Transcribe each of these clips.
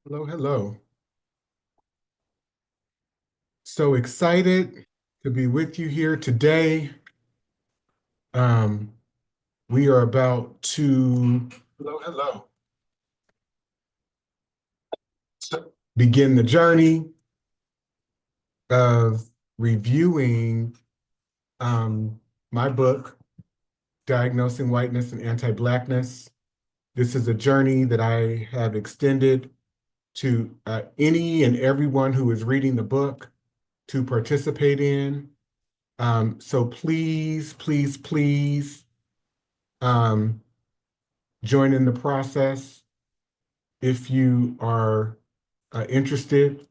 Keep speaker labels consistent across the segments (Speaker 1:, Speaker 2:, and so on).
Speaker 1: Hello, hello. So excited to be with you here today. Um, we are about to, hello, hello, begin the journey of reviewing um, my book, Diagnosing Whiteness and Anti-Blackness. This is a journey that I have extended to any and everyone who is reading the book to participate in. So please, please, please, um, join in the process if you are interested.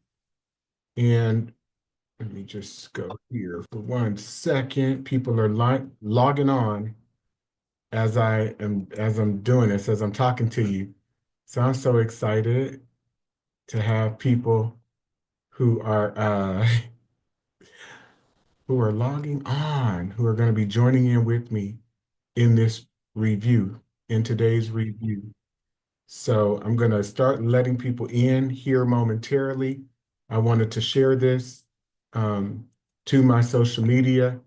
Speaker 1: And let me just go here for 1 second. People are logging on as I'm doing this, as I'm talking to you. So I'm so excited to have people who are who are logging on, who are going to be joining in with me in this review, in today's review. So I'm going to start letting people in here momentarily. I wanted to share this um, to my social media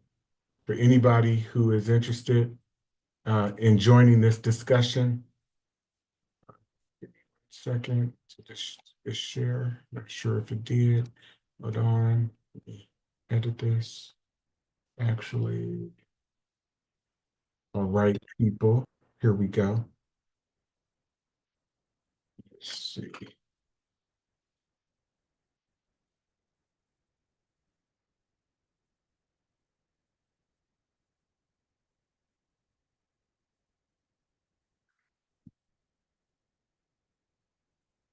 Speaker 1: for anybody who is interested in joining this discussion. Second, to just share. Not sure if it did. Hold on. Let me edit this. Actually, all right, people. Here we go. Let's see.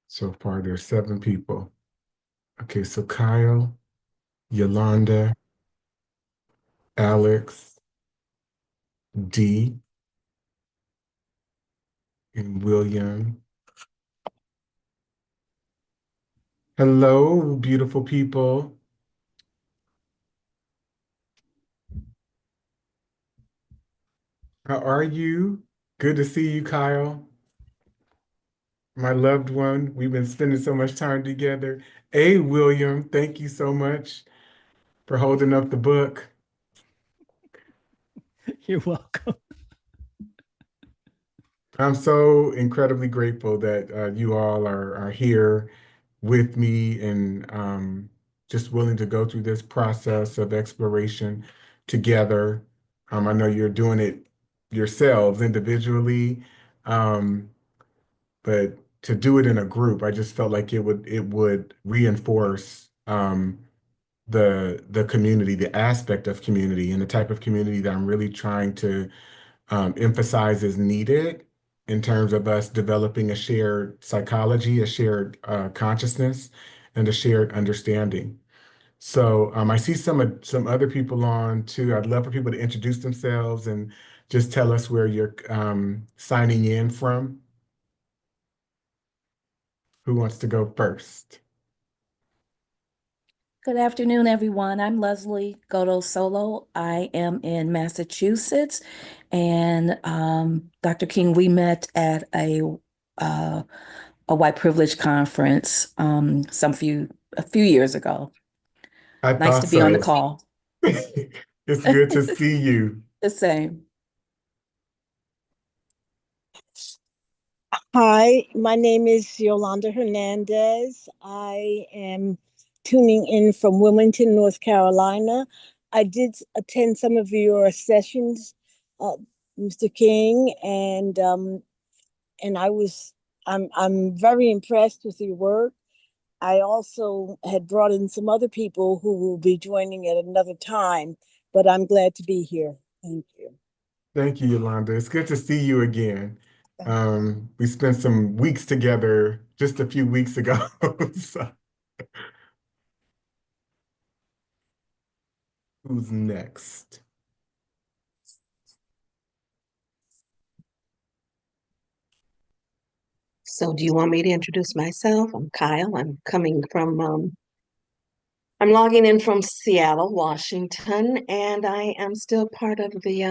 Speaker 1: So far, there's 7 people. Okay, so Kyle, Yolanda, Alex, D, and William. Hello, beautiful people. How are you? Good to see you, Kyle, my loved one. We've been spending so much time together. Hey, William, thank you so much for holding up the book.
Speaker 2: You're welcome.
Speaker 1: I'm so incredibly grateful that you all are here with me and just willing to go through this process of exploration together. I know you're doing it yourselves individually, um, but to do it in a group, I just felt like it would reinforce the community, the aspect of community, and the type of community that I'm really trying to emphasize is needed in terms of us developing a shared psychology, a shared consciousness, and a shared understanding. So I see some other people on too. I'd love for people to introduce themselves and just tell us where you're signing in from. Who wants to go first?
Speaker 3: Good afternoon, everyone. I'm Leslie Godo Solo. I am in Massachusetts, and Dr. King, we met at uh, a white privilege conference a few years ago.
Speaker 1: I
Speaker 3: Nice
Speaker 1: thought
Speaker 3: to be on the
Speaker 1: so.
Speaker 3: call.
Speaker 1: It's good to see you.
Speaker 3: The same.
Speaker 4: Hi, my name is Yolanda Hernandez. I am tuning in from Wilmington, North Carolina. I did attend some of your sessions, uh, Mr. King, and I'm very impressed with your work. I also had brought in some other people who will be joining at another time, but I'm glad to be here. Thank you.
Speaker 1: Thank you, Yolanda. It's good to see you again. We spent some weeks together just a few weeks ago. So, who's next?
Speaker 5: So, do you want me to introduce myself? I'm Kyle. I'm logging in from Seattle, Washington, and I am still part of the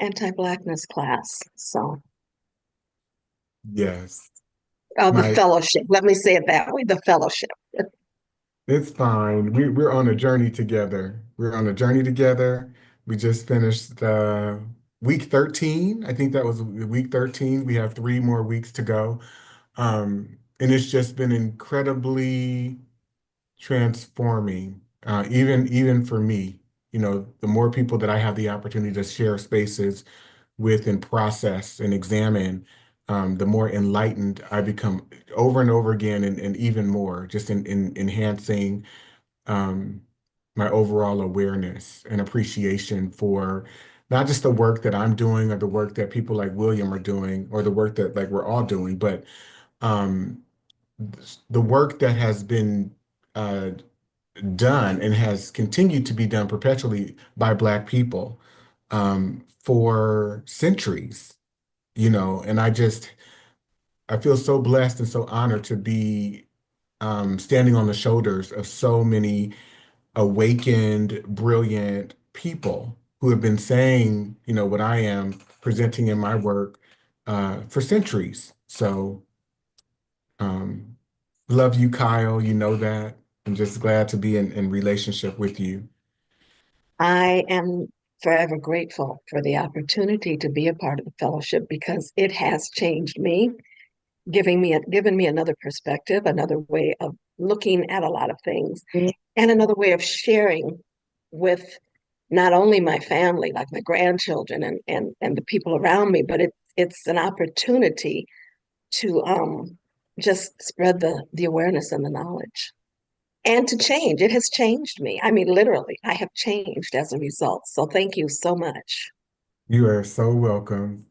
Speaker 5: anti-Blackness class. So,
Speaker 1: Yes.
Speaker 5: Oh, the
Speaker 1: My
Speaker 5: fellowship. Let me say it that way, the fellowship.
Speaker 1: It's fine. We're on a journey together. We're on a journey together. We just finished week 13. I think that was week 13. We have 3 more weeks to go. And it's just been incredibly transforming, even for me. You know, the more people that I have the opportunity to share spaces with and process and examine, the more enlightened I become over and over again, and even more, just in enhancing um, my overall awareness and appreciation for not just the work that I'm doing or the work that people like William are doing or the work that like we're all doing, but um, the work that has been uh, done and has continued to be done perpetually by Black people for centuries, you know, and I feel so blessed and so honored to be standing on the shoulders of so many awakened, brilliant people who have been saying, you know, what I am presenting in my work for centuries. So, um, love you, Kyle. You know that. I'm just glad to be in relationship with you.
Speaker 5: I am forever grateful for the opportunity to be a part of the fellowship because it has changed me, given me another perspective, another way of looking at a lot of things, and another way of sharing with not only my family, like my grandchildren and the people around me, but it's an opportunity to just spread the awareness and the knowledge and to change. It has changed me. I mean, literally, I have changed as a result. So thank you so much.
Speaker 1: You are so welcome.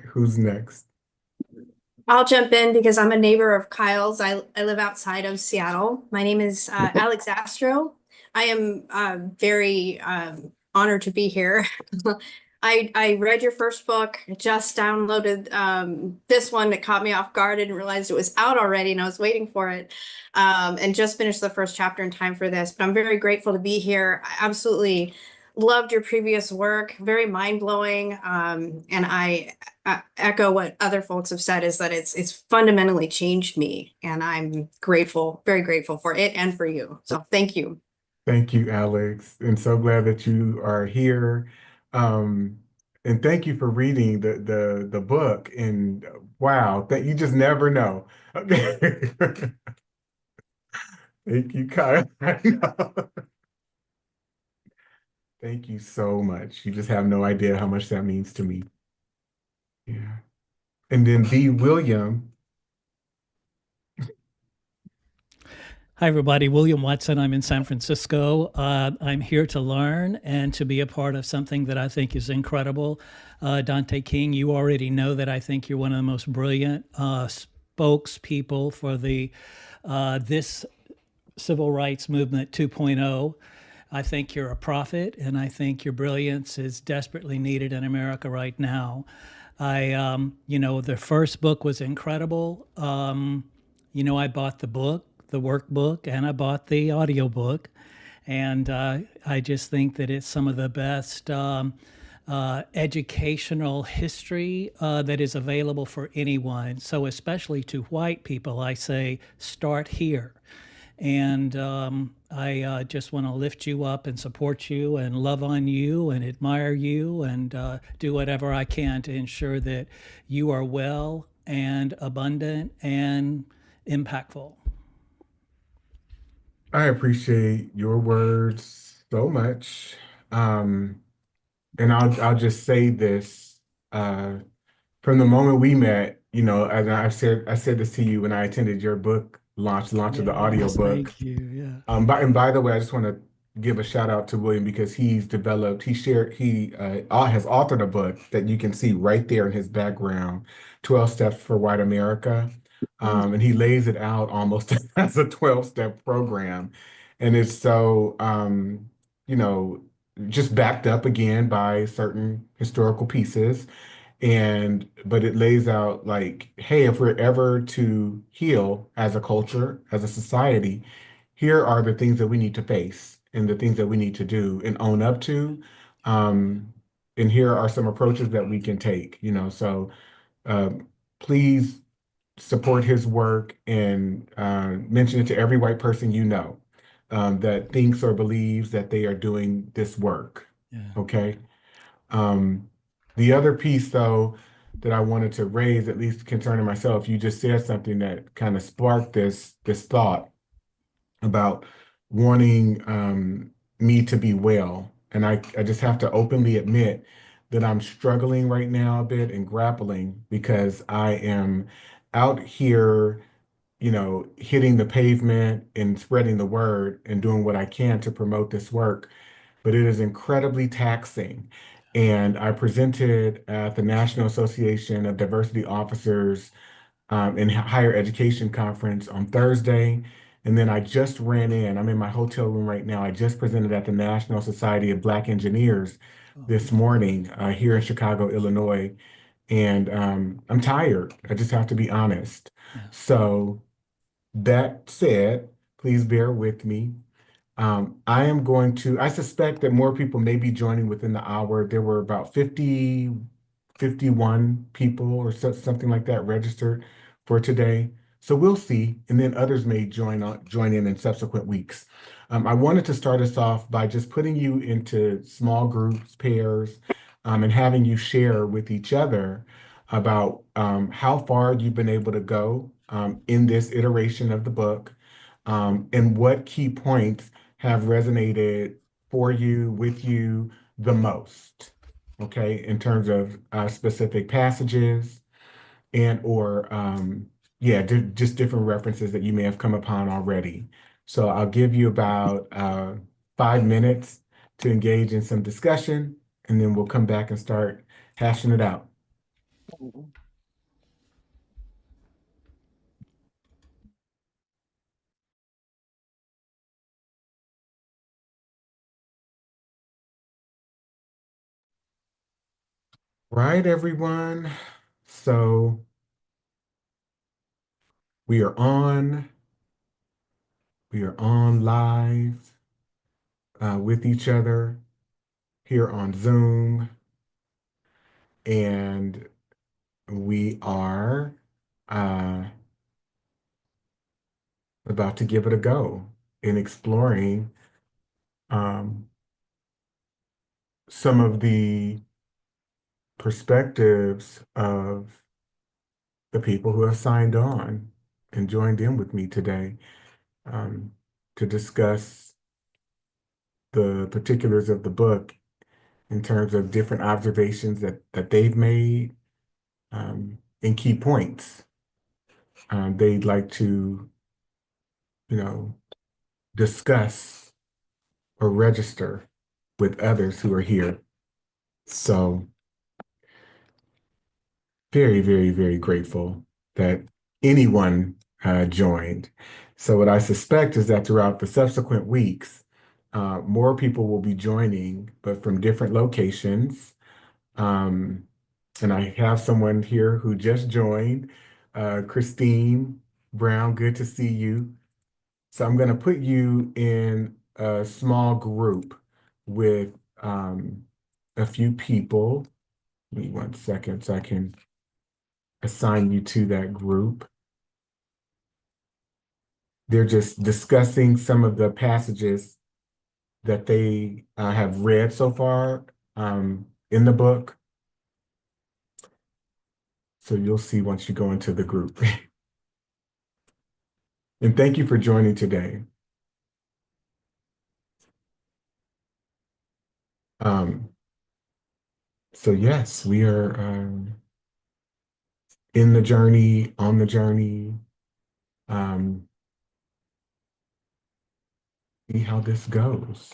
Speaker 1: Who's next?
Speaker 2: I'll jump in because I'm a neighbor of Kyle's. I live outside of Seattle. My name is Alex Astro. I am very honored to be here. I read your first book, just downloaded this one that caught me off guard. I didn't realize it was out already and I was waiting for it, and just finished the first chapter in time for this. But I'm very grateful to be here. I absolutely loved your previous work, very mind-blowing. And I echo what other folks have said is that it's fundamentally changed me, and I'm grateful, very grateful for it and for you. So thank you.
Speaker 1: Thank you, Alex. And so glad that you are here. Um, and thank you for reading the book. And wow, that you just never know. Thank you, Kyle. I know. Thank you so much. You just have no idea how much that means to me. Yeah. And then B. William.
Speaker 6: Hi, everybody. William Watson. I'm in San Francisco. I'm here to learn and to be a part of something that I think is incredible. Dante King, you already know that I think you're one of the most brilliant spokespeople for this civil rights movement 2.0. I think you're a prophet, and I think your brilliance is desperately needed in America right now. The first book was incredible. I bought the book, the workbook, and I bought the audiobook. And I just think that it's some of the best educational history that is available for anyone. So, especially to white people, I say start here. And I just want to lift you up and support you and love on you and admire you and do whatever I can to ensure that you are well and abundant and impactful.
Speaker 1: I appreciate your words so much. Um, and I'll just say this. From the moment we met, you know, and I said this to you when I attended your book launch of the
Speaker 6: Yes,
Speaker 1: audiobook.
Speaker 6: thank you. Yeah.
Speaker 1: By the way, I just want to give a shout out to William because he has authored a book that you can see right there in his background, 12 Steps for White America. And he lays it out almost as a 12-step program. And it's so, you know, just backed up again by certain historical pieces. But it lays out like, hey, if we're ever to heal as a culture, as a society, here are the things that we need to face and the things that we need to do and own up to. Um, and here are some approaches that we can take, you know. So please support his work and mention it to every white person you know that thinks or believes that they are doing this work.
Speaker 6: Yeah.
Speaker 1: Okay. Um, the other piece, though, that I wanted to raise, at least concerning myself, you just said something that kind of sparked this thought about wanting me to be well. And I just have to openly admit that I'm struggling right now a bit and grappling because I am out here, hitting the pavement and spreading the word and doing what I can to promote this work. But it is incredibly taxing. And I presented at the National Association of Diversity Officers in higher education conference on Thursday. And then I just ran in. I'm in my hotel room right now. I just presented at the National Society of Black Engineers this morning here in Chicago, Illinois. And I'm tired. I just have to be honest.
Speaker 6: Yeah.
Speaker 1: So that said, please bear with me. I suspect that more people may be joining within the hour. There were about 51 people or something like that registered for today. So we'll see, and then others may join in subsequent weeks. I wanted to start us off by just putting you into small groups, pairs, and having you share with each other about how far you've been able to go in this iteration of the book, and what key points have resonated for you, with you the most, okay, in terms of specific passages and or yeah, just different references that you may have come upon already. So I'll give you about 5 minutes to engage in some discussion, and then we'll come back and start hashing it out. Right, everyone. So we are on. We are on live with each other here on Zoom, and we are uh, about to give it a go in exploring um, some of the perspectives of the people who have signed on and joined in with me today um, to discuss the particulars of the book in terms of different observations that they've made and key points they'd like to, you know, discuss or register with others who are here. So very, very, very grateful that anyone joined. So what I suspect is that throughout the subsequent weeks, more people will be joining, but from different locations. Um, and I have someone here who just joined, Christine Brown. Good to see you. So I'm going to put you in a small group with a few people. Give me 1 second so I can assign you to that group. They're just discussing some of the passages that they have read so far in the book. So you'll see once you go into the group. And thank you for joining today. Um, so yes, we are in the journey, on the journey. See how this goes.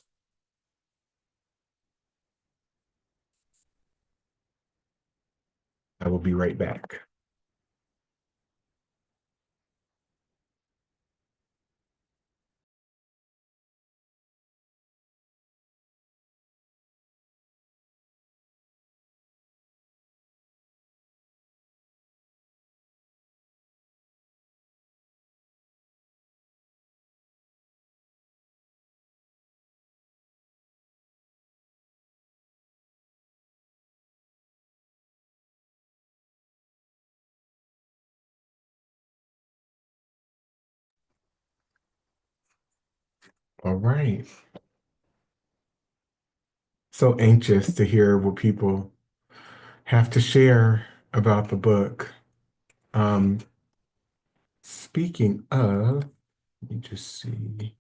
Speaker 1: I will be right back. All right. So anxious to hear what people have to share about the book. Um, Speaking of, let me just see.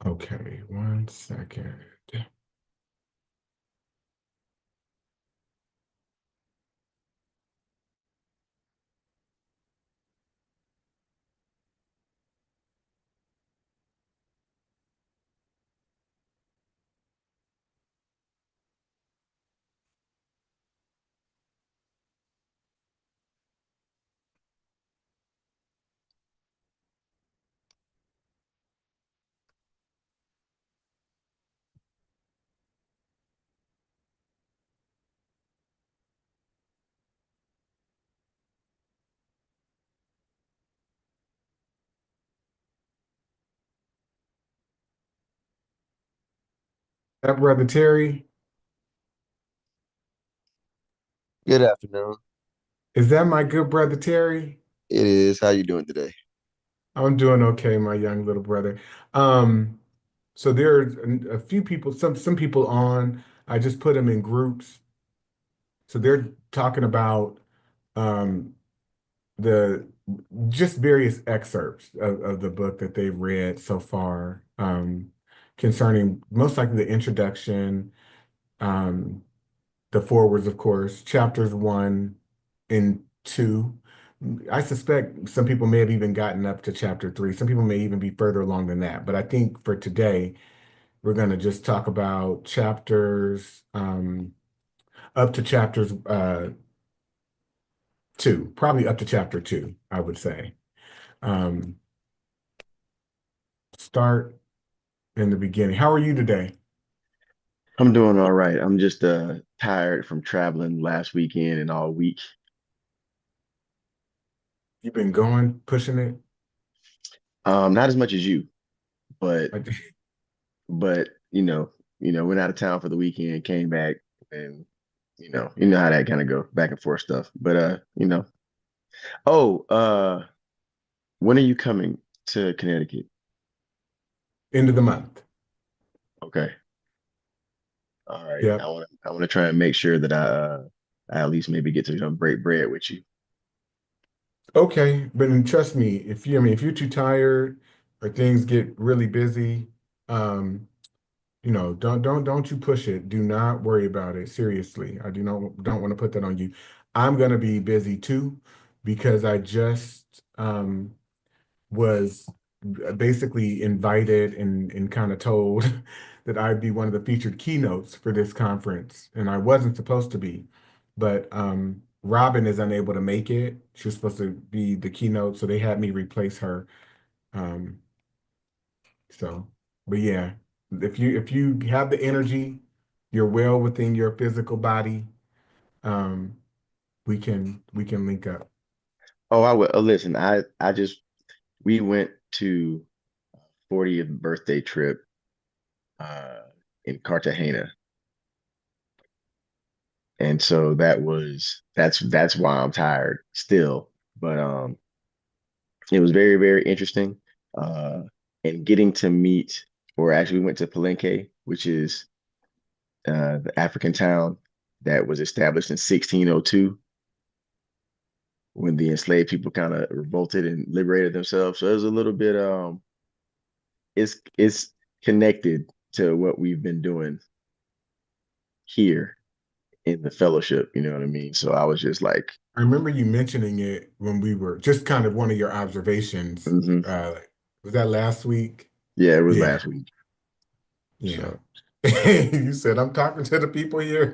Speaker 1: Okay, one second. That brother Terry,
Speaker 7: Good afternoon.
Speaker 1: is that my good brother Terry?
Speaker 7: It is. How you doing today?
Speaker 1: I'm doing okay, my young little brother. Um, so there's a few people, some people on. I just put them in groups. So they're talking about um the just various excerpts of the book that they've read so far, concerning most likely the introduction, um, the forewords, of course, chapters 1 and 2. I suspect some people may have even gotten up to chapter 3. Some people may even be further along than that. But I think for today, we're going to just talk about chapters up to chapters 2, probably up to chapter 2, I would say. Um, Start in the beginning. How are you today?
Speaker 7: I'm doing all right. I'm just tired from traveling last weekend and all week.
Speaker 1: You've been going, pushing it?
Speaker 7: Not as much as you, but
Speaker 1: I-
Speaker 7: but went out of town for the weekend, came back, and you know how that kind of go, back and forth stuff. But oh, when are you coming to Connecticut?
Speaker 1: End of the month.
Speaker 7: Okay. All right.
Speaker 1: Yep.
Speaker 7: I want to try and make sure that I at least maybe get to break bread with you.
Speaker 1: Okay, but then trust me, I mean, if you're too tired or things get really busy, um, don't you push it. Do not worry about it. Seriously. I don't want to put that on you. I'm gonna be busy too because I just was basically invited and kind of told that I'd be one of the featured keynotes for this conference, and I wasn't supposed to be. But Robin is unable to make it. She was supposed to be the keynote, so they had me replace her. Um, so, but yeah, if you have the energy, you're well within your physical body, um, we can link up.
Speaker 7: Oh, I will. Listen, I just we went to 40th birthday trip uh in Cartagena. And so that's why I'm tired still. But it was very, very interesting. Uh and getting to meet, or actually we went to Palenque, which is the African town that was established in 1602 when the enslaved people kind of revolted and liberated themselves. So it was a little bit it's connected to what we've been doing here in the fellowship, you know what I mean? So I was just like,
Speaker 1: I remember you mentioning it when we were just kind of one of your observations.
Speaker 7: mhm.
Speaker 1: Was that last week?
Speaker 7: Yeah, it was
Speaker 1: Yeah,
Speaker 7: last week.
Speaker 1: yeah.
Speaker 7: So
Speaker 1: You said I'm talking to the people here.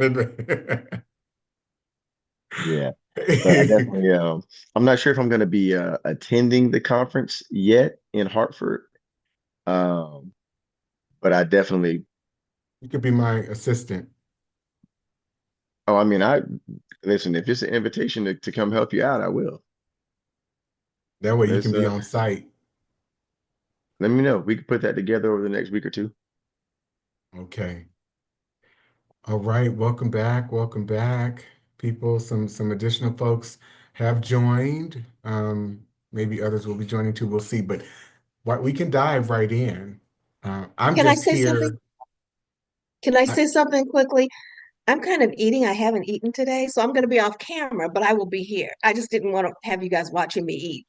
Speaker 7: yeah. But I definitely, I'm not sure if I'm going to be attending the conference yet in Hartford. Um, but I definitely,
Speaker 1: You could be my assistant.
Speaker 7: oh, I mean, I listen, if it's an invitation to come help you out, I will.
Speaker 1: That way you
Speaker 7: Let's
Speaker 1: can be on site.
Speaker 7: let me know. We can put that together over the next week or two.
Speaker 1: Okay. All right. Welcome back. Welcome back, people. Some additional folks have joined. Maybe others will be joining too. We'll see. But what we can dive right in. I'm
Speaker 5: Can I
Speaker 1: just
Speaker 5: say something?
Speaker 1: here.
Speaker 5: Can I
Speaker 1: I,
Speaker 5: say something quickly? I'm kind of eating. I haven't eaten today, so I'm going to be off camera, but I will be here. I just didn't want to have you guys watching me eat.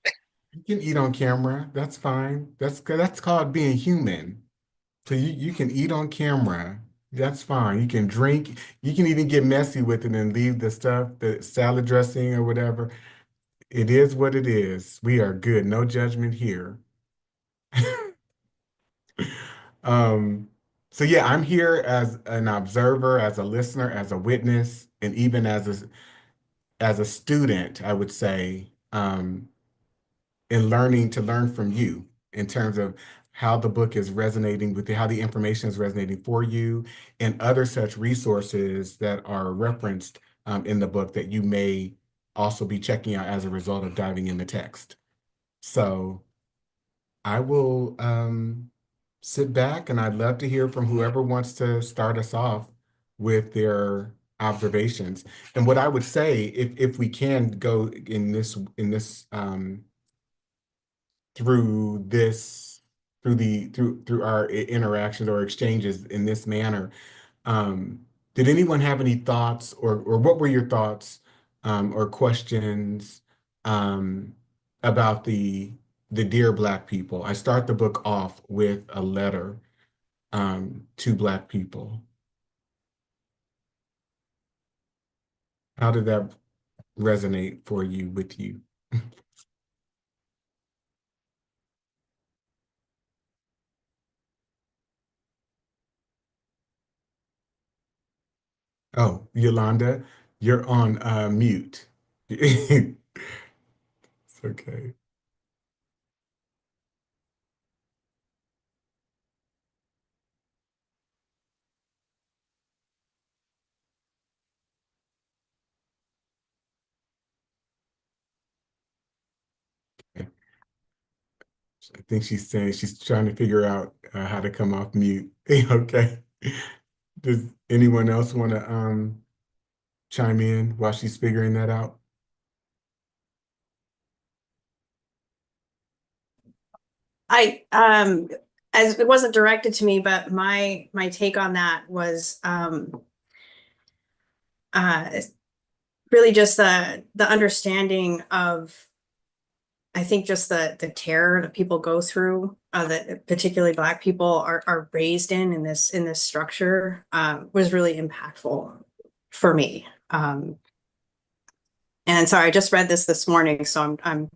Speaker 1: you can eat on camera. That's fine. That's called being human. So you can eat on camera. That's fine. You can drink. You can even get messy with it and leave the stuff, the salad dressing or whatever. It is what it is. We are good. No judgment here. Um, so yeah, I'm here as an observer, as a listener, as a witness, and even as a student, I would say, in learning to learn from you in terms of how the book is resonating with you, how the information is resonating for you, and other such resources that are referenced in the book that you may also be checking out as a result of diving in the text. So I will sit back and I'd love to hear from whoever wants to start us off with their observations. And what I would say, if we can go in this through this through our interactions or exchanges in this manner, um, did anyone have any thoughts or what were your thoughts or questions um, about the Dear Black People? I start the book off with a letter to Black people. How did that resonate for you with you? Oh, Yolanda, you're on mute. It's okay. I think she's saying she's trying to figure out how to come off mute. Okay. Does anyone else want to chime in while she's figuring that out?
Speaker 2: I as it wasn't directed to me, but my take on that was uh really just the understanding of, I think, just the terror that people go through, that particularly Black people are raised in this structure, was really impactful for me. And sorry, I just read this morning, so I'm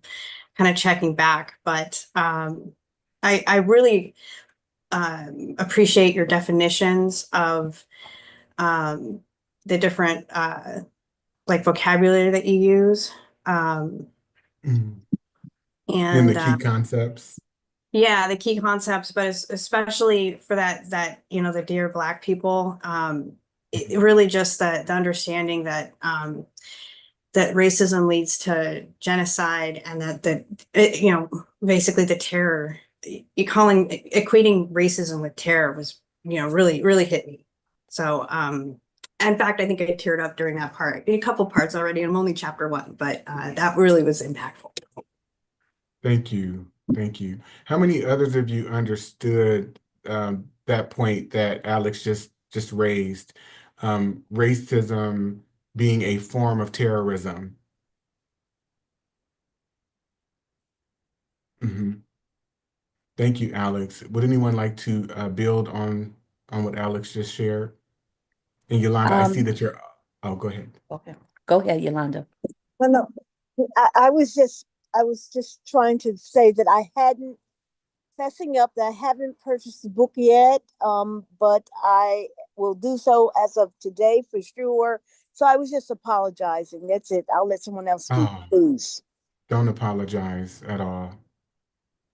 Speaker 2: kind of checking back, but I really appreciate your definitions of um, the different like vocabulary that you use. Um,
Speaker 1: Mhm. And the
Speaker 2: and
Speaker 1: key concepts.
Speaker 2: Yeah, the key concepts, but especially for that the Dear Black People, it
Speaker 1: Mhm.
Speaker 2: really just the understanding that that racism leads to genocide, and basically the terror. Equating racism with terror was, really hit me. So in fact, I think I teared up during that part. A couple parts already. I'm only chapter one, but that really was impactful.
Speaker 1: Thank you. Thank you. How many others of you understood that point that Alex just raised? Racism being a form of terrorism. Mhm. Thank you, Alex. Would anyone like to build on what Alex just shared? And Yolanda, I see
Speaker 3: Um,
Speaker 1: that you're. Oh, go ahead.
Speaker 3: okay. Go ahead, Yolanda.
Speaker 4: Well, no, I was just trying to say that I hadn't fessing up that I haven't purchased the book yet, but I will do so as of today for sure. So I was just apologizing. That's it. I'll let someone else speak,
Speaker 1: Oh,
Speaker 4: please.
Speaker 1: don't apologize at all.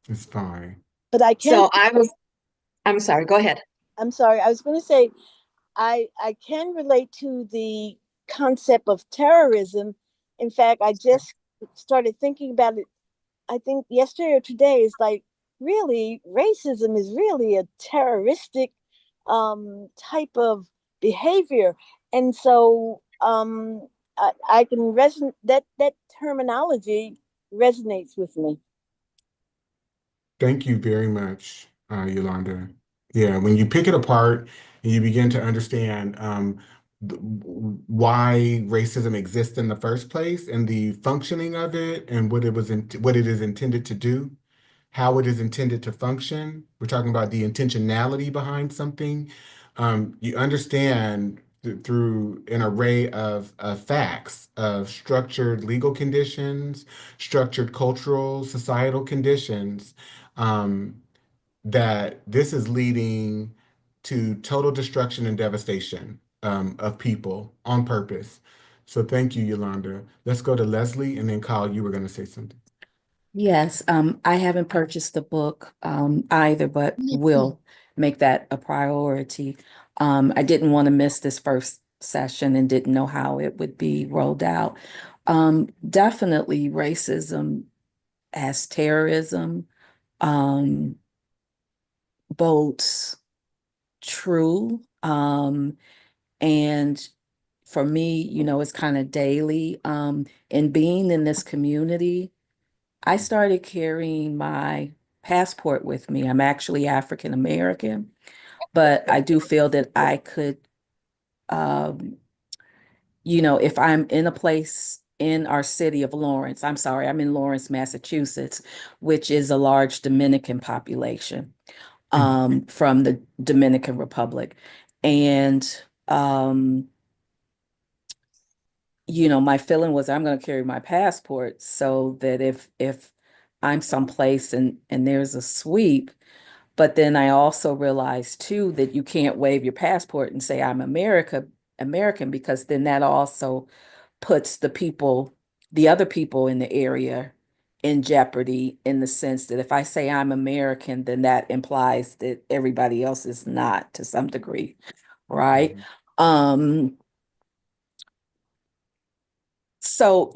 Speaker 1: It's fine.
Speaker 4: But I can,
Speaker 5: So I'm sorry, go ahead.
Speaker 4: I'm sorry, I was going to say, I can relate to the concept of terrorism. In fact, I just started thinking about it, I think yesterday or today. Is like, really, racism is really a terroristic type of behavior. And so I can resonate, that terminology resonates with me.
Speaker 1: Thank you very much, Yolanda. Yeah, when you pick it apart and you begin to understand why racism exists in the first place and the functioning of it and what it is intended to do, how it is intended to function. We're talking about the intentionality behind something. You understand through an array of facts, of structured legal conditions, structured cultural, societal conditions, um, that this is leading to total destruction and devastation of people on purpose. So thank you, Yolanda. Let's go to Leslie and then Kyle, you were going to say something.
Speaker 3: Yes, I haven't purchased the book either, but will make that a priority. I didn't want to miss this first session and didn't know how it would be rolled out. Definitely racism as terrorism, um, both true. And for me, it's kind of daily. In being in this community, I started carrying my passport with me. I'm actually African American, but I do feel that I could, um, if I'm in a place in our city of Lawrence, I'm sorry, I'm in Lawrence, Massachusetts, which is a large Dominican population from the Dominican Republic. And, um, my feeling was I'm going to carry my passport so that if I'm someplace and there's a sweep, but then I also realized too that you can't wave your passport and say I'm American, because then that also puts the other people in the area in jeopardy, in the sense that if I say I'm American, then that implies that everybody else is not, to some degree, right?
Speaker 1: Mhm.
Speaker 3: Um, So,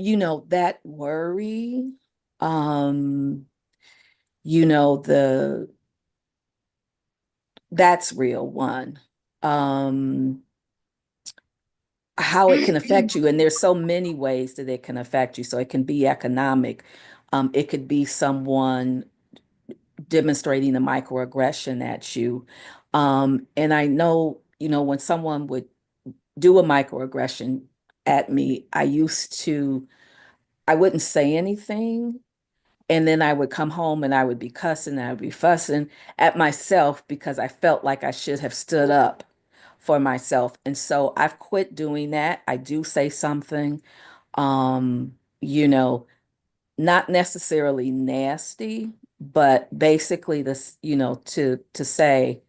Speaker 3: that worry, um, you know, the that's real one. Um, how it can affect you, and there's so many ways that it can affect you. So it can be economic. It could be someone demonstrating a microaggression at you. And I know, when someone would do a microaggression at me, I wouldn't say anything. And then I would come home and I would be cussing, I would be fussing at myself because I felt like I should have stood up for myself. And so I've quit doing that. I do say something, um, you know, not necessarily nasty, but basically this, to say,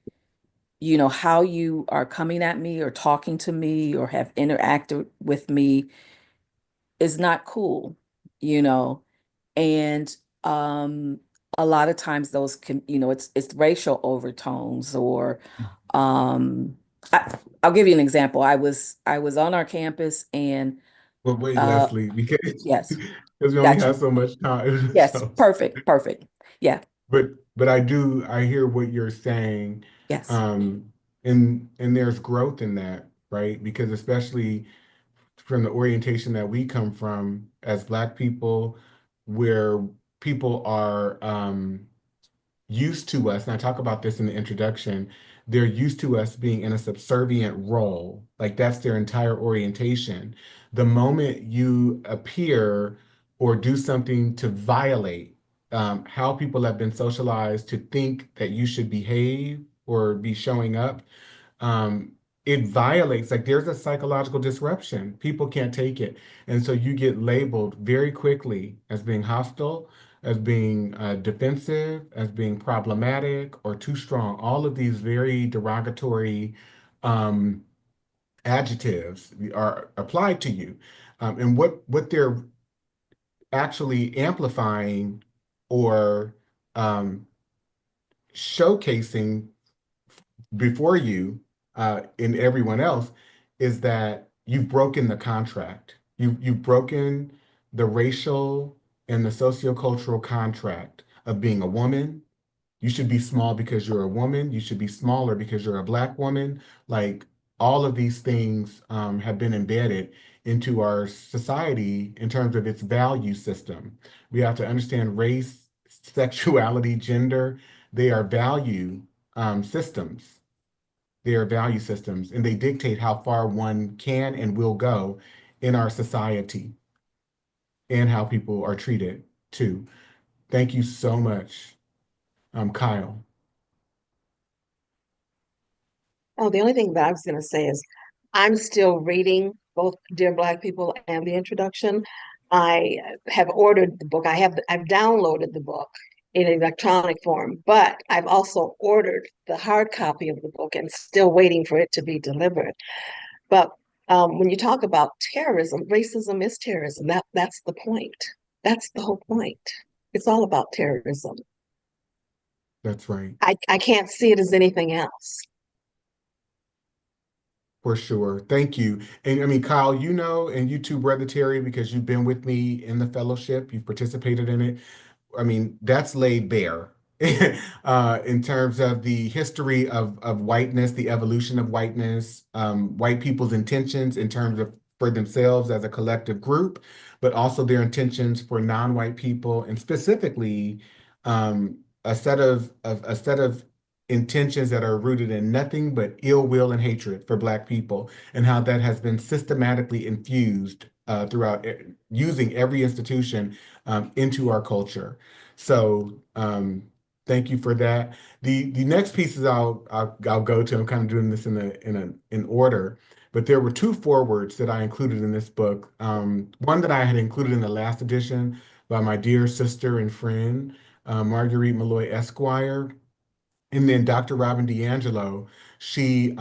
Speaker 3: how you are coming at me or talking to me or have interacted with me is not cool, you know. And um a lot of times those can, it's racial overtones, or um I, I'll give you an example. I was on our campus, and
Speaker 1: But wait,
Speaker 3: uh
Speaker 1: Leslie, because
Speaker 3: yes,
Speaker 1: we only
Speaker 3: gotcha.
Speaker 1: have so much time.
Speaker 3: Yes,
Speaker 1: So,
Speaker 3: perfect. Yeah,
Speaker 1: but I hear what you're saying,
Speaker 3: yes.
Speaker 1: um, and there's growth in that, right? Because especially from the orientation that we come from as Black people, where people are used to us, and I talk about this in the introduction, they're used to us being in a subservient role. Like that's their entire orientation. The moment you appear or do something to violate how people have been socialized to think that you should behave or be showing up, um, it violates, like there's a psychological disruption. People can't take it. And so you get labeled very quickly as being hostile, as being defensive, as being problematic or too strong. All of these very derogatory um, adjectives are applied to you, and what they're actually amplifying or um, showcasing before you and everyone else is that you've broken the contract. You've broken the racial and the sociocultural contract of being a woman. You should be small because you're a woman. You should be smaller because you're a Black woman. Like all of these things have been embedded into our society in terms of its value system. We have to understand race, sexuality, gender. They are value systems. They are value systems, and they dictate how far one can and will go in our society and how people are treated too. Thank you so much, Kyle.
Speaker 5: Oh, the only thing that I was going to say is I'm still reading both Dear Black People and the introduction. I have ordered the book. I've downloaded the book in electronic form, but I've also ordered the hard copy of the book and still waiting for it to be delivered. But when you talk about terrorism, racism is terrorism. That's the point. That's the whole point. It's all about terrorism.
Speaker 1: That's right.
Speaker 5: I can't see it as anything else.
Speaker 1: For sure. Thank you. And I mean, Kyle, you know, and you too, Brother Terry, because you've been with me in the fellowship, you've participated in it. I mean, that's laid bare in terms of the history of whiteness, the evolution of whiteness, white people's intentions in terms of for themselves as a collective group, but also their intentions for non-white people, and specifically a set of intentions that are rooted in nothing but ill will and hatred for Black people, and how that has been systematically infused throughout using every institution into our culture. So thank you for that. The next pieces I'll go to. I'm kind of doing this in order, but there were two forewords that I included in this book. One that I had included in the last edition by my dear sister and friend Marguerite Malloy Esquire, and then Dr. Robin DiAngelo. She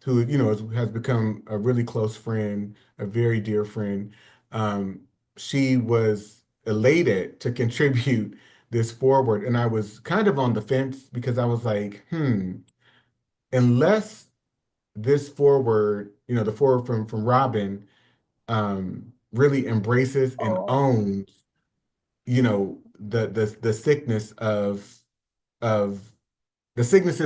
Speaker 1: who has become a really close friend, a very dear friend. Um, she was elated to contribute this forward. And I was kind of on the fence because I was like, unless this forward, the forward from Robin, really embraces and owns, the sickness of the sickness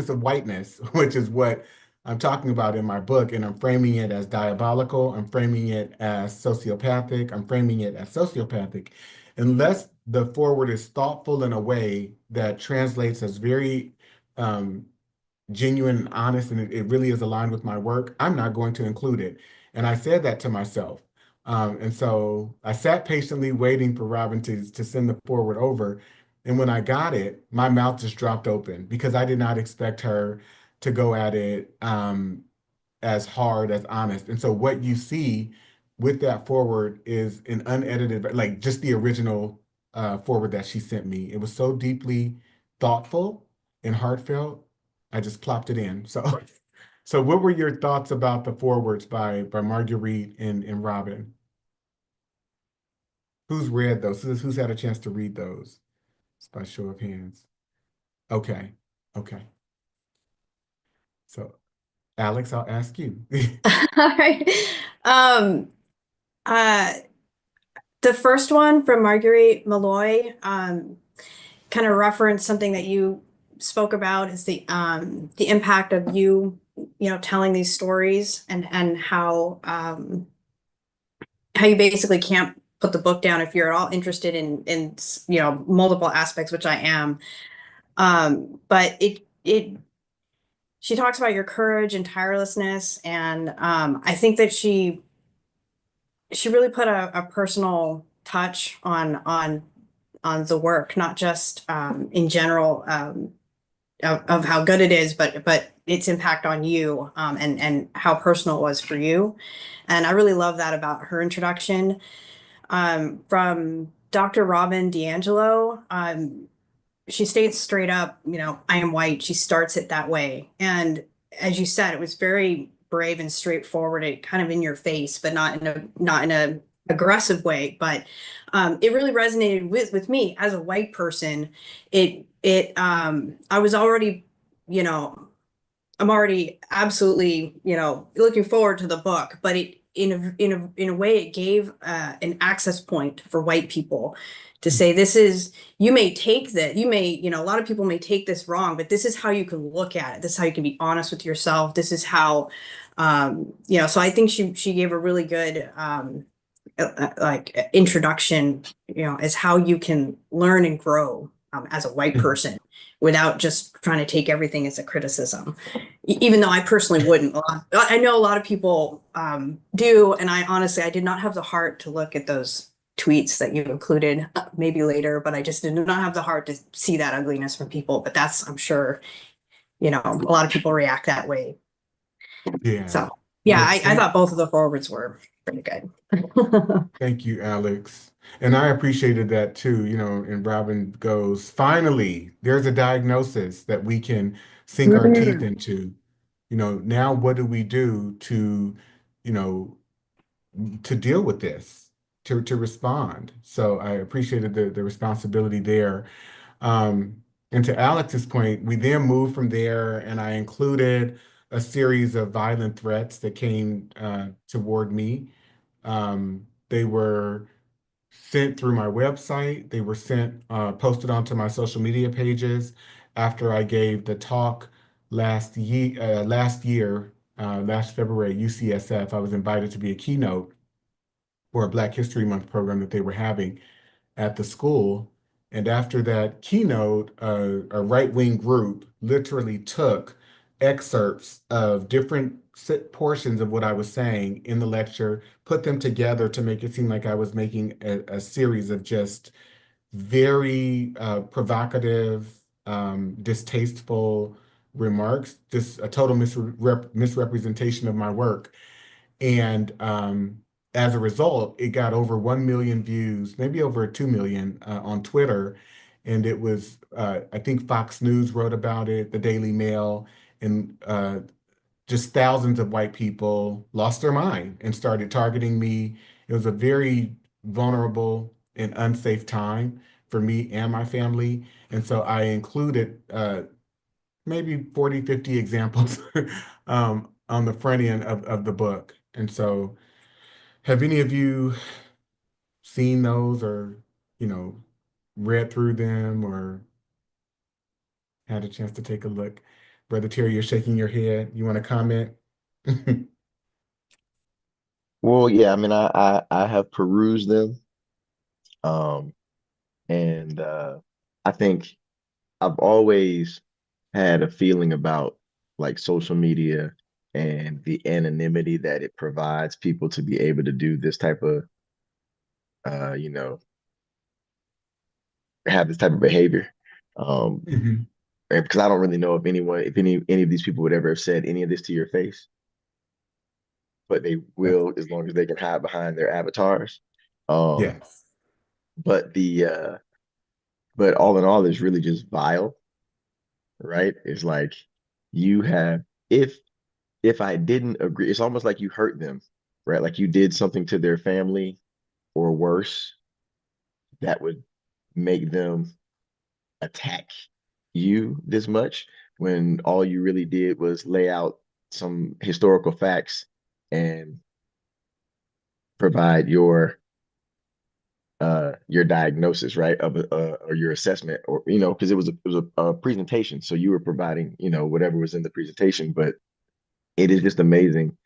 Speaker 1: of whiteness, which is what I'm talking about in my book, and I'm framing it as diabolical. I'm framing it as sociopathic. I'm framing it as sociopathic. Unless the forward is thoughtful in a way that translates as very genuine and honest, and it really is aligned with my work, I'm not going to include it. And I said that to myself. And so I sat patiently waiting for Robin to send the forward over. And when I got it, my mouth just dropped open because I did not expect her to go at it as hard, as honest. And so what you see with that forward is an unedited, like just the original forward that she sent me. It was so deeply thoughtful and heartfelt. I just plopped it in. So, so what were your thoughts about the forwards by Marguerite and Robin? Who's read those? Who's had a chance to read those? Just by show of hands. Okay. Okay. So, Alex, I'll ask you.
Speaker 2: All right. Um, uh, the first one from Marguerite Malloy, kind of referenced something that you spoke about is the impact of telling these stories and how you basically can't put the book down if you're at all interested in multiple aspects, which I am. But it she talks about your courage and tirelessness, and I think that she really put a personal touch on the work, not just in general of how good it is, but its impact on you, and how personal it was for you. And I really love that about her introduction. From Dr. Robin DiAngelo, she states straight up, I am white. She starts it that way. And as you said, it was very brave and straightforward and kind of in your face, but not in a aggressive way. But it really resonated with me as a white person. I was already, you know, I'm already absolutely, looking forward to the book, but it in a way it gave an access point for white people to say this is you may take that you may a lot of people may take this wrong, but this is how you can look at it. This is how you can be honest with yourself. This is how so I think she gave a really good like introduction, as how you can learn and grow as a white person without just trying to take everything as a criticism. Even though I personally wouldn't. I know a lot of people do, and I honestly, I did not have the heart to look at those tweets that you included, maybe later, but I just did not have the heart to see that ugliness from people. But that's, I'm sure, a lot of people react that way.
Speaker 1: Yeah.
Speaker 2: So, yeah,
Speaker 1: Well,
Speaker 2: I thought both of the forwards were pretty good.
Speaker 1: thank you, Alex. And I appreciated that too, and Robin goes, finally, there's a diagnosis that we can sink our teeth into. Now what do we do you know, to deal with this, to respond? So I appreciated the responsibility there. And to Alex's point, we then moved from there, and I included a series of violent threats that came toward me. They were sent through my website. They were posted onto my social media pages after I gave the talk last February at UCSF. I was invited to be a keynote for a Black History Month program that they were having at the school. And after that keynote, a right-wing group literally took excerpts of different portions of what I was saying in the lecture, put them together to make it seem like I was making a series of just very provocative, distasteful remarks, just a total misrepresentation of my work. And as a result, it got over 1 million views, maybe over 2 million on Twitter. And it was, I think Fox News wrote about it, the Daily Mail, and just thousands of white people lost their mind and started targeting me. It was a very vulnerable and unsafe time for me and my family. And so I included maybe 40, 50 examples on the front end of the book. And so have any of you seen those or, you know, read through them or had a chance to take a look? Brother Terry, you're shaking your head. You want to comment?
Speaker 7: Well, yeah, I mean, I have perused them, um, and I think I've always had a feeling about like social media and the anonymity that it provides people to be able to do this type of, you know, have this type of behavior. Um,
Speaker 1: Mhm.
Speaker 7: and because I don't really know if anyone, if any of these people would ever have said any of this to your face, but they will as long as they can hide behind their avatars. Um,
Speaker 1: Yes.
Speaker 7: but the but all in all, it's really just vile, right? It's like you have if if I didn't agree, it's almost like you hurt them, right? Like you did something to their family or worse that would make them attack you this much when all you really did was lay out some historical facts and provide your diagnosis, right, of or your assessment, or because it was a presentation, so you were providing whatever was in the presentation. But it is just amazing,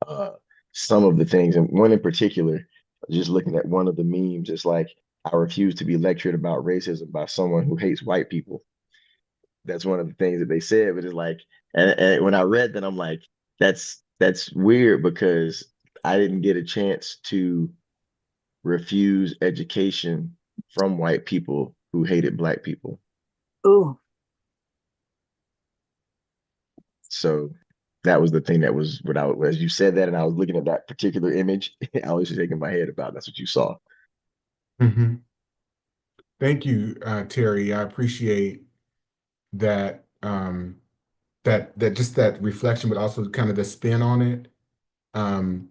Speaker 7: uh, some of the things, and one in particular, just looking at one of the memes, it's like, I refuse to be lectured about racism by someone who hates white people. That's one of the things that they said, but it's like, and when I read that, I'm like, that's weird because I didn't get a chance to refuse education from white people who hated black people.
Speaker 2: Ooh.
Speaker 7: So that was the thing that was what I, as you said that, and I was looking at that particular image, I was shaking my head about that's what you saw.
Speaker 1: Mhm. Thank you, Terry. I appreciate that that just that reflection, but also kind of the spin on it. Um,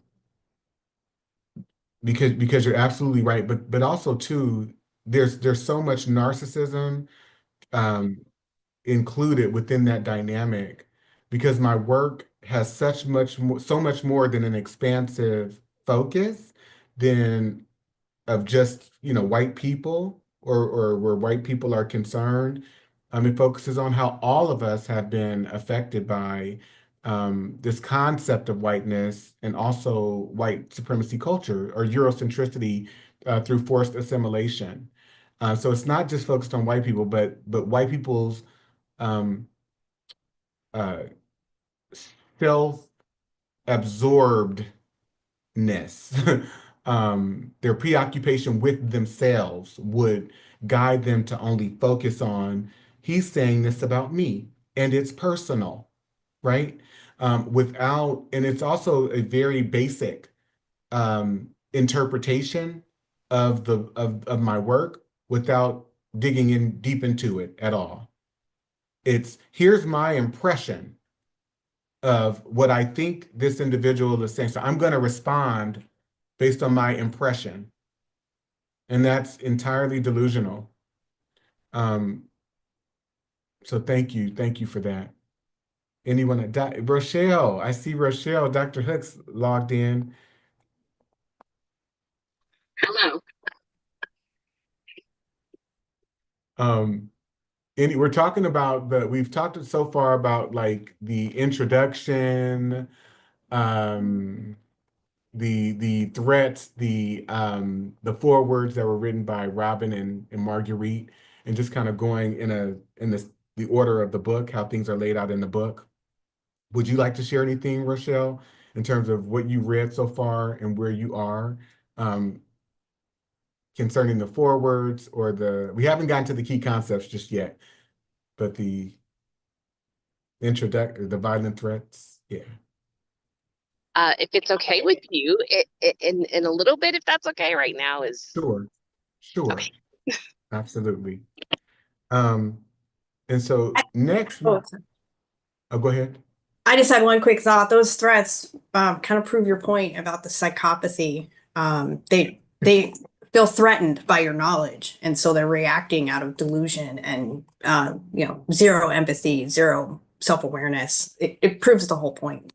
Speaker 1: because you're absolutely right, but also too, there's so much narcissism um included within that dynamic because my work has so much more than an expansive focus than of just, white people or where white people are concerned. It focuses on how all of us have been affected by this concept of whiteness and also white supremacy culture or Eurocentricity through forced assimilation. So it's not just focused on white people, but white people's um, uh, self-absorbedness, their preoccupation with themselves would guide them to only focus on, he's saying this about me, and it's personal, right? And it's also a very basic interpretation of my work without digging in deep into it at all. It's here's my impression of what I think this individual is saying. So I'm going to respond based on my impression. And that's entirely delusional. Um, so thank you. Thank you for that. Anyone, Rochelle, I see Rochelle, Dr. Hooks logged in.
Speaker 8: Hello.
Speaker 1: Um, we're talking about we've talked so far about like the introduction, um, the threats, the forewords that were written by Robin and Marguerite, and just kind of going in the order of the book, how things are laid out in the book. Would you like to share anything, Rochelle, in terms of what you read so far and where you are um, concerning the forewords or we haven't gotten to the key concepts just yet, but the the violent threats, yeah.
Speaker 8: If it's okay with you, in a little bit, if that's okay right now is
Speaker 1: Sure, sure,
Speaker 8: okay.
Speaker 1: absolutely. Um, and so next,
Speaker 2: Oh,
Speaker 1: oh, go ahead.
Speaker 2: I just had one quick thought. Those threats kind of prove your point about the psychopathy. They feel threatened by your knowledge, and so they're reacting out of delusion and zero empathy, zero self-awareness. It proves the whole point.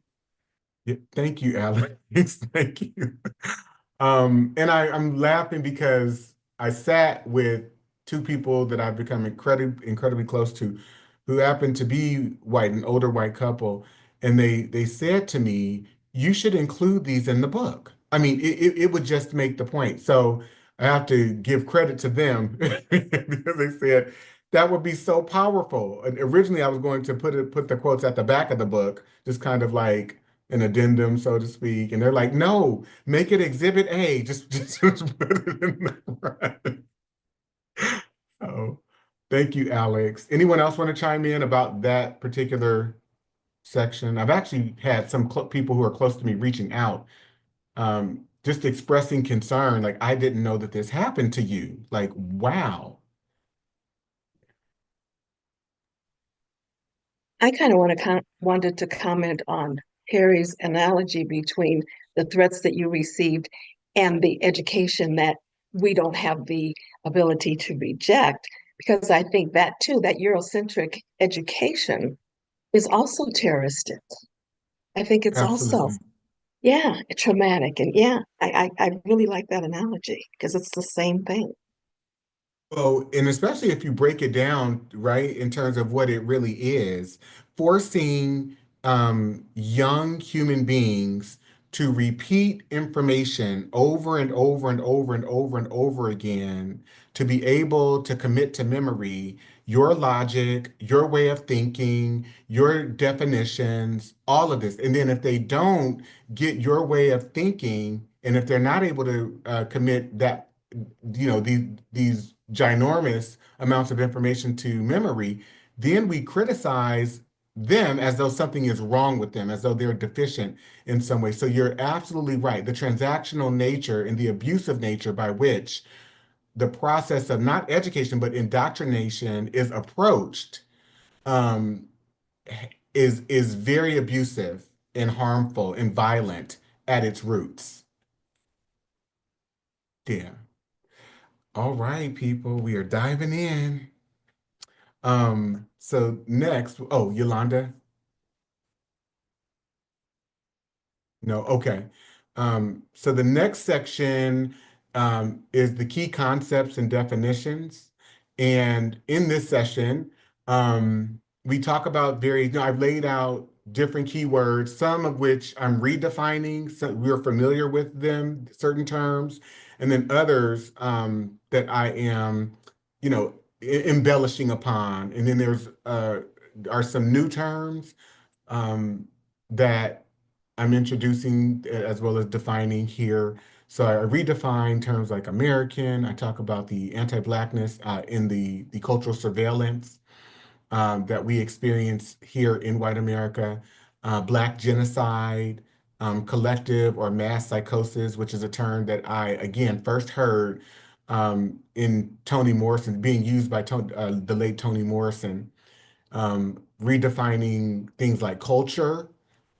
Speaker 1: Yeah, thank you, Alex. Thank you. And I'm laughing because I sat with two people that I've become incredibly close to, who happen to be white, an older white couple, and they said to me, "You should include these in the book." I mean, it would just make the point. So I have to give credit to them because they said that would be so powerful. And originally, I was going to put the quotes at the back of the book, just kind of like an addendum, so to speak. And they're like, no, make it Exhibit A. Just put it in the front. So thank you, Alex. Anyone else want to chime in about that particular section? I've actually had some people who are close to me reaching out, just expressing concern, like, I didn't know that this happened to you. Like, wow.
Speaker 5: I kind of wanted to comment on Harry's analogy between the threats that you received and the education that we don't have the ability to reject, because I think that too, that Eurocentric education is also terroristic. I think it's also,
Speaker 1: Absolutely.
Speaker 5: yeah, traumatic. And yeah, I really like that analogy because it's the same thing.
Speaker 1: Well, and especially if you break it down, right, in terms of what it really is, forcing young human beings to repeat information over and over and over and over and over again to be able to commit to memory your logic, your way of thinking, your definitions, all of this. And then if they don't get your way of thinking, and if they're not able to commit that these ginormous amounts of information to memory, then we criticize them as though something is wrong with them, as though they're deficient in some way. So you're absolutely right. The transactional nature and the abusive nature by which the process of not education, but indoctrination is approached um, is very abusive and harmful and violent at its roots. Yeah. All right, people, we are diving in. So next, oh, Yolanda. No, okay. So the next section is the key concepts and definitions. And in this session, we talk about I've laid out different keywords, some of which I'm redefining, so we're familiar with them, certain terms, and then others that I am, embellishing upon. And then there's are some new terms um, that I'm introducing as well as defining here. So I redefine terms like American. I talk about the anti-Blackness in the cultural surveillance that we experience here in white America, Black genocide, collective or mass psychosis, which is a term that I, again, first heard in Toni Morrison, being used by the late Toni Morrison, redefining things like culture.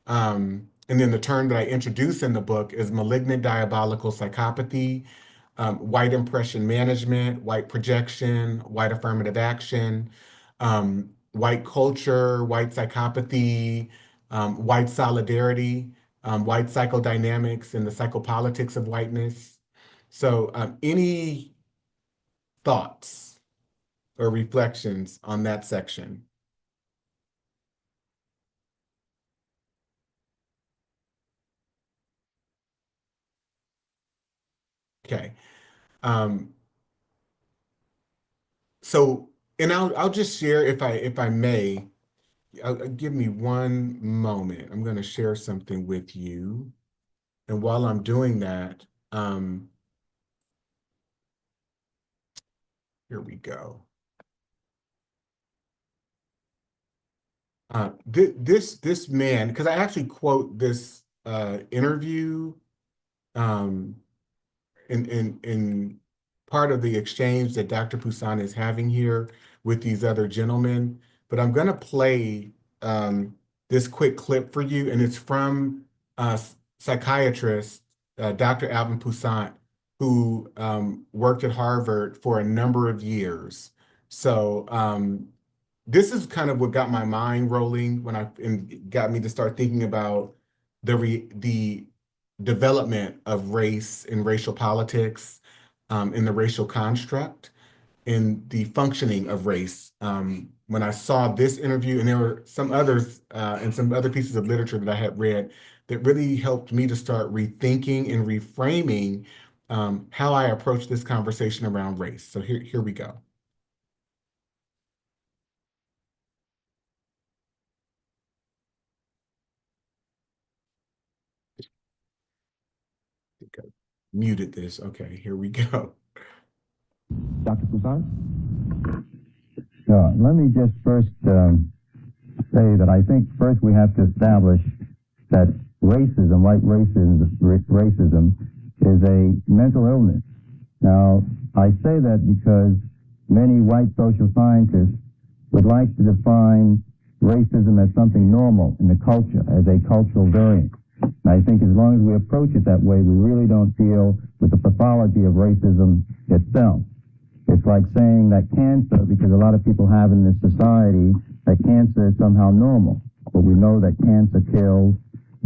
Speaker 1: And then the term that I introduce in the book is malignant diabolical psychopathy, white impression management, white projection, white affirmative action, white culture, white psychopathy, white solidarity, white psychodynamics, and the psychopolitics of whiteness. So, any thoughts or reflections on that section? Okay. Um, so, and I'll just share if I may, give me one moment. I'm going to share something with you. And while I'm doing that, here we go. This man, because I actually quote this interview um, in part of the exchange that Dr. Poussin is having here with these other gentlemen. But I'm going to play this quick clip for you, and it's from psychiatrist Dr. Alvin Poussin, who worked at Harvard for a number of years. So this is kind of what got my mind rolling and got me to start thinking about the development of race and racial politics in the racial construct and the functioning of race. When I saw this interview, and there were some others and some other pieces of literature that I had read that really helped me to start rethinking and reframing how I approach this conversation around race. So here we go. I think I muted this. Okay, here we go.
Speaker 9: Dr. Poussin? Let me just first say that I think first we have to establish that racism, white racism, is a mental illness. Now, I say that because many white social scientists would like to define racism as something normal in the culture, as a cultural variant. And I think as long as we approach it that way, we really don't deal with the pathology of racism itself. It's like saying that cancer, because a lot of people have in this society, that cancer is somehow normal. But we know that cancer kills,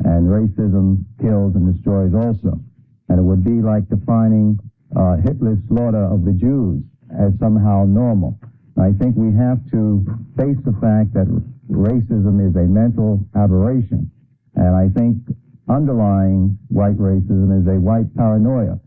Speaker 9: and racism kills and destroys also. And it would be like defining Hitler's slaughter of the Jews as somehow normal. I think we have to face the fact that racism is a mental aberration. And I think underlying white racism is a white paranoia,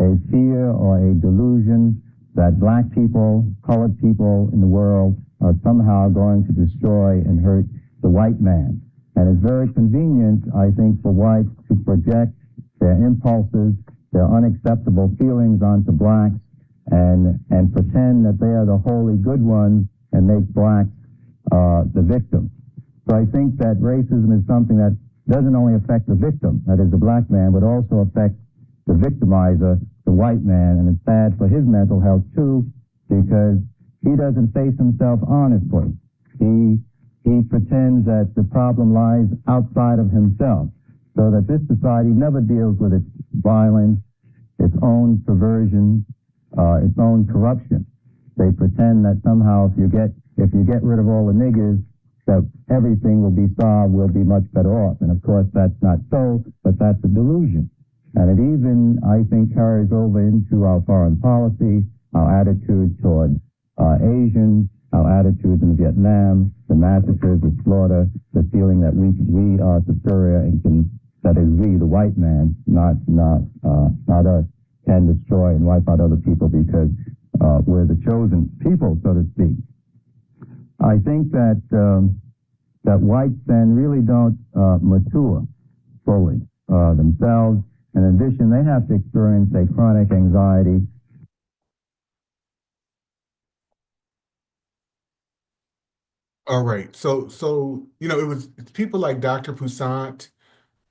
Speaker 9: a fear or a delusion that black people, colored people in the world are somehow going to destroy and hurt the white man. And it's very convenient, I think, for whites to project their impulses, their unacceptable feelings onto blacks and pretend that they are the wholly good ones and make blacks the victim. So I think that racism is something that doesn't only affect the victim, that is the black man, but also affects the victimizer, the white man, and it's bad for his mental health too, because he doesn't face himself honestly. He he pretends that the problem lies outside of himself, so that this society never deals with its violence, its own perversion, its own corruption. They pretend that somehow if you get rid of all the niggers, that everything will be solved, we'll be much better off. And of course that's not so, but that's a delusion. And it even, I think, carries over into our foreign policy, our attitude toward Asians, our attitudes in Vietnam, the massacres, the slaughter, the feeling that we are superior and that is we, the white man, not us, can destroy and wipe out other people because we're the chosen people, so to speak. I think that whites then really don't mature fully themselves. In addition, they have to experience a chronic anxiety.
Speaker 1: All right. So it's people like Dr. Poussaint,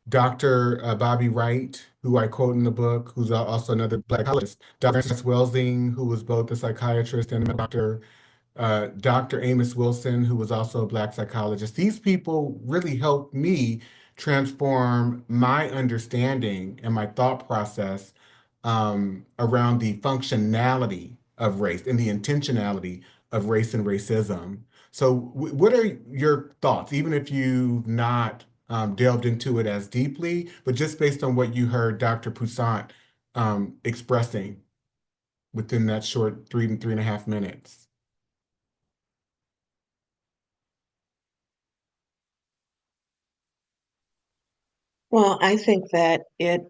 Speaker 1: Dr. Bobby Wright, who I quote in the book, who's also another Black psychologist, Dr. Welsing, who was both a psychiatrist and a doctor, Dr. Amos Wilson, who was also a Black psychologist. These people really helped me transform my understanding and my thought process around the functionality of race and the intentionality of race and racism. So, what are your thoughts, even if you've not delved into it as deeply, but just based on what you heard Dr. Poussaint expressing within that short 3.5 minutes?
Speaker 5: Well, I think that it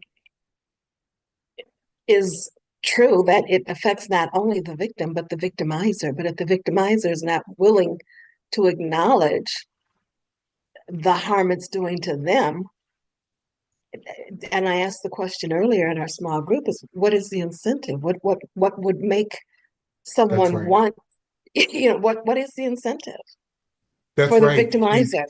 Speaker 5: is true that it affects not only the victim, but the victimizer. But if the victimizer is not willing to acknowledge the harm it's doing to them, and I asked the question earlier in our small group is what is the incentive? What would make
Speaker 1: That's
Speaker 5: someone
Speaker 1: right.
Speaker 5: want, what is the incentive
Speaker 1: That's
Speaker 5: for the
Speaker 1: right.
Speaker 5: victimizer?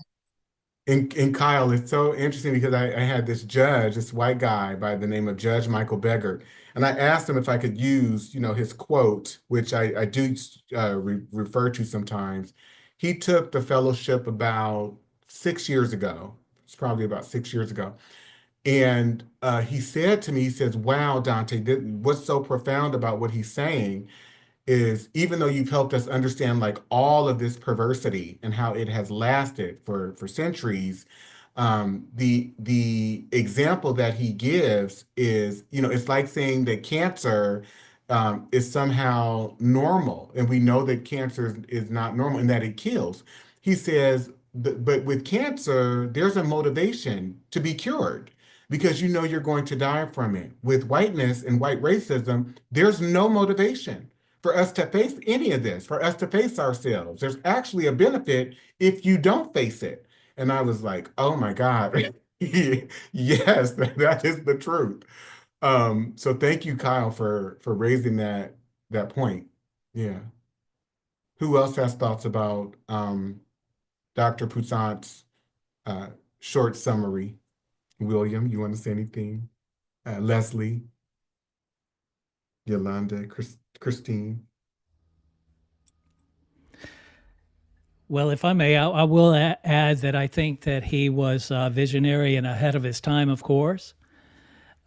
Speaker 1: And Kyle, it's so interesting because I had this judge, this white guy by the name of Judge Michael Beggart, and I asked him if I could use, his quote, which I do refer to sometimes. He took the fellowship about 6 years ago. It's probably about 6 years ago. And he said to me, he says, "Wow, Dante, what's so profound about what he's saying is even though you've helped us understand like all of this perversity and how it has lasted for centuries, the example that he gives is, it's like saying that cancer is somehow normal, and we know that cancer is not normal and that it kills. He says, but with cancer, there's a motivation to be cured because you know you're going to die from it. With whiteness and white racism, there's no motivation for us to face any of this, for us to face ourselves. There's actually a benefit if you don't face it." And I was like, oh my God. Yes, that is the truth. So thank you, Kyle, for raising that point. Yeah. Who else has thoughts about Dr. Poussaint's uh, short summary? William, you want to say anything? Leslie, Yolanda, Christine.
Speaker 6: Well, if I may, I will add that I think that he was visionary and ahead of his time, of course,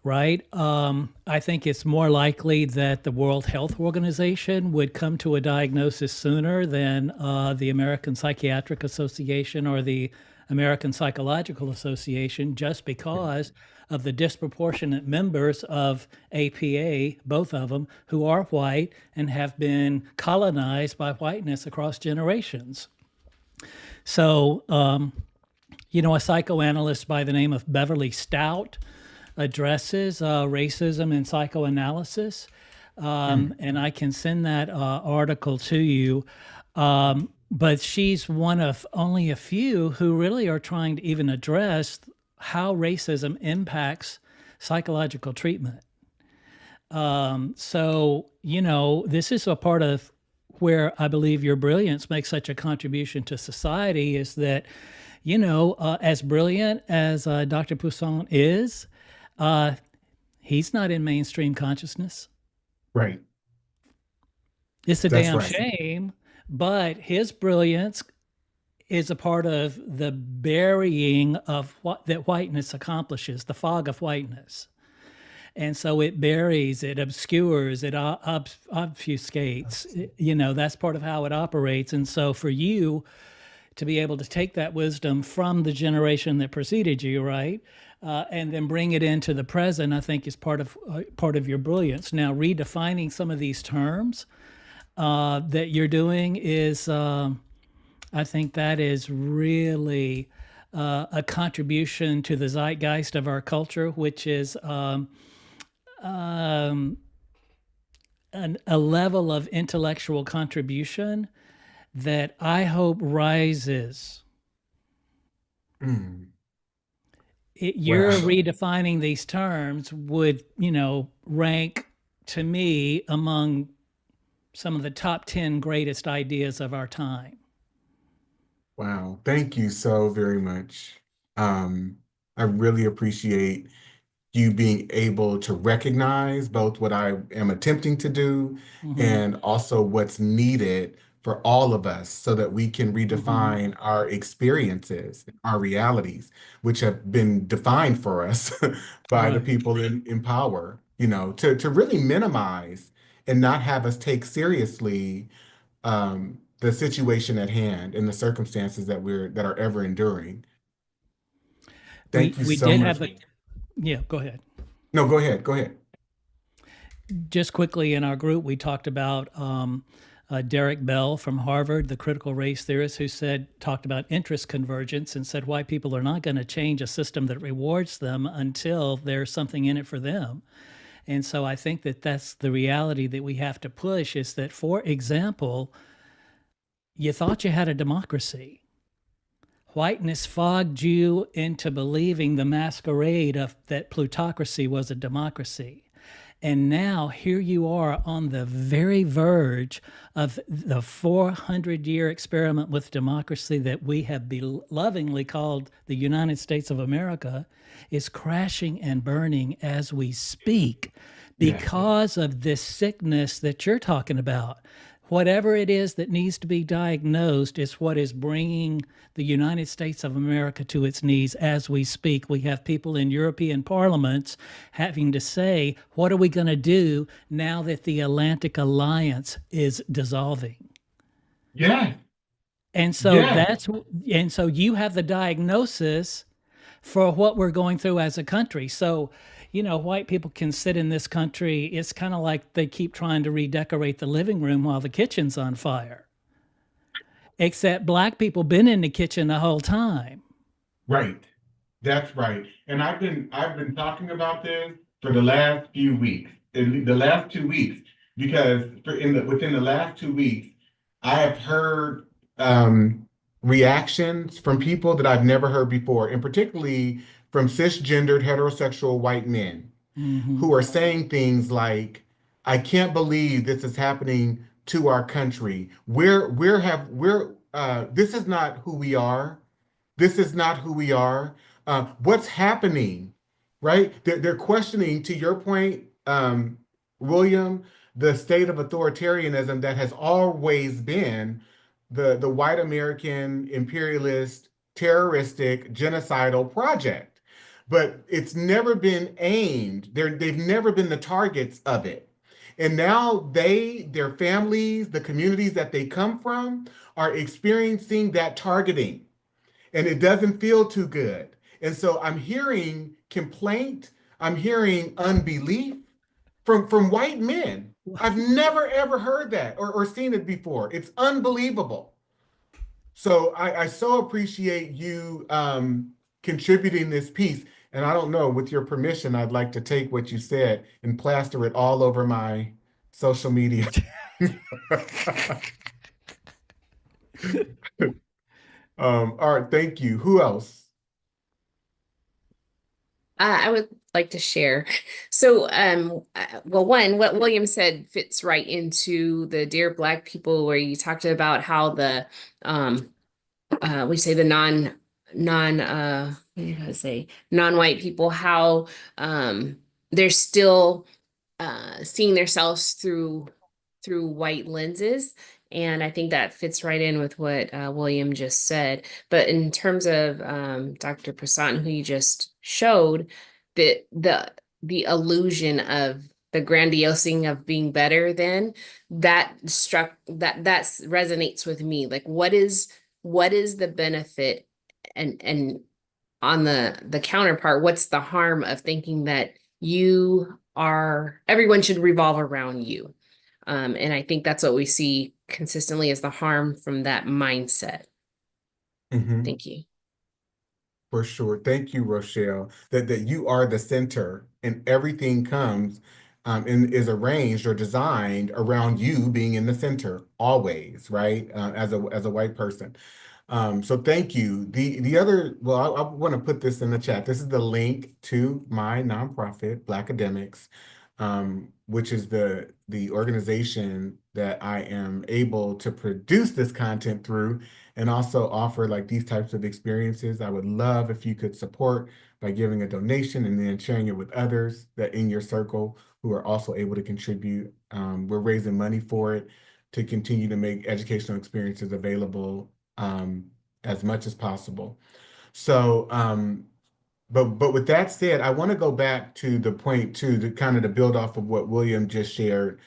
Speaker 6: right? I think it's more likely that the World Health Organization would come to a diagnosis sooner than the American Psychiatric Association or the American Psychological Association, just because of the disproportionate members of APA, both of them, who are white and have been colonized by whiteness across generations. So, a psychoanalyst by the name of Beverly Stout addresses racism in psychoanalysis. And I can send that article to you. But she's one of only a few who really are trying to even address how racism impacts psychological treatment. This is a part of where I believe your brilliance makes such a contribution to society is that, as brilliant as Dr. Poussaint is, he's not in mainstream consciousness.
Speaker 1: Right.
Speaker 6: It's a
Speaker 1: That's
Speaker 6: damn
Speaker 1: right.
Speaker 6: shame, but his brilliance is a part of the burying of what that whiteness accomplishes, the fog of whiteness. And so it buries, it obscures, it obfuscates. You know, that's part of how it operates. And so for you to be able to take that wisdom from the generation that preceded you, right, and then bring it into the present, I think is part of your brilliance. Now, redefining some of these terms that you're doing is, I think that is really a contribution to the zeitgeist of our culture, which is um, a level of intellectual contribution that I hope rises.
Speaker 1: Mm.
Speaker 6: You're
Speaker 1: Wow.
Speaker 6: redefining these terms would, you know, rank to me among some of the top 10 greatest ideas of our time.
Speaker 1: Wow. Thank you so very much. I really appreciate you being able to recognize both what I am attempting to do
Speaker 6: Mm-hmm.
Speaker 1: and also what's needed for all of us so that we can redefine our experiences, our realities, which have been defined for us by the
Speaker 6: Right.
Speaker 1: people in power, you know, to really minimize and not have us take seriously the situation at hand and the circumstances that are ever enduring. Thank you
Speaker 6: We
Speaker 1: so
Speaker 6: did
Speaker 1: much.
Speaker 6: have a, yeah, go ahead.
Speaker 1: No, go ahead. Go ahead.
Speaker 6: Just quickly in our group, we talked about Derek Bell from Harvard, the critical race theorist, who talked about interest convergence and said white people are not going to change a system that rewards them until there's something in it for them. And so I think that that's the reality that we have to push is that, for example, you thought you had a democracy. Whiteness fogged you into believing the masquerade of that plutocracy was a democracy. And now here you are on the very verge of the 400-year experiment with democracy that we have lovingly called the United States of America is crashing and burning as we speak because of this sickness that you're talking about. Whatever it is that needs to be diagnosed is what is bringing the United States of America to its knees as we speak. We have people in European parliaments having to say, what are we going to do now that the Atlantic Alliance is dissolving?
Speaker 1: Yeah.
Speaker 6: And so you have the diagnosis for what we're going through as a country. So, you know, white people can sit in this country. It's kind of like they keep trying to redecorate the living room while the kitchen's on fire. Except black people been in the kitchen the whole time.
Speaker 1: Right. That's right. And I've been talking about this for the last few weeks, the last 2 weeks, because within the last 2 weeks, I have heard reactions from people that I've never heard before, and particularly from cisgendered heterosexual white men who are saying things like, I can't believe this is happening to our country. This is not who we are. This is not who we are. What's happening, right? They're questioning, to your point, William, the state of authoritarianism that has always been the white American imperialist, terroristic, genocidal project. But it's never been aimed, they've never been the targets of it. And now their families, the communities that they come from, are experiencing that targeting, and it doesn't feel too good. And so I'm hearing complaint, I'm hearing unbelief from white men. I've never ever heard that or seen it before. It's unbelievable. So I so appreciate you contributing this piece. And I don't know, with your permission, I'd like to take what you said and plaster it all over my social media. All right, thank you. Who else?
Speaker 10: I would like to share. So, well, one, what William said fits right into the Dear Black People, where you talked about how we say the what do you say, non-white people, how they're still seeing themselves through white lenses. And I think that fits right in with what William just said. But in terms of Dr. Prasad, who you just showed, the illusion of the grandiosing of being better than that resonates with me. Like what is the benefit and on the counterpart, what's the harm of thinking that everyone should revolve around you? And I think that's what we see consistently as the harm from that mindset.
Speaker 1: Mhm.
Speaker 10: Thank you.
Speaker 1: For sure. Thank you, Rochelle, that you are the center and everything comes and is arranged or designed around you being in the center always, right? As a white person. So thank you. The other, well, I want to put this in the chat. This is the link to my nonprofit, Black Academics, which is the organization that I am able to produce this content through and also offer like these types of experiences. I would love if you could support by giving a donation and then sharing it with others that in your circle who are also able to contribute. We're raising money for it to continue to make educational experiences available as much as possible. So, but with that said, I want to go back to the point too, to kind of to build off of what William just shared.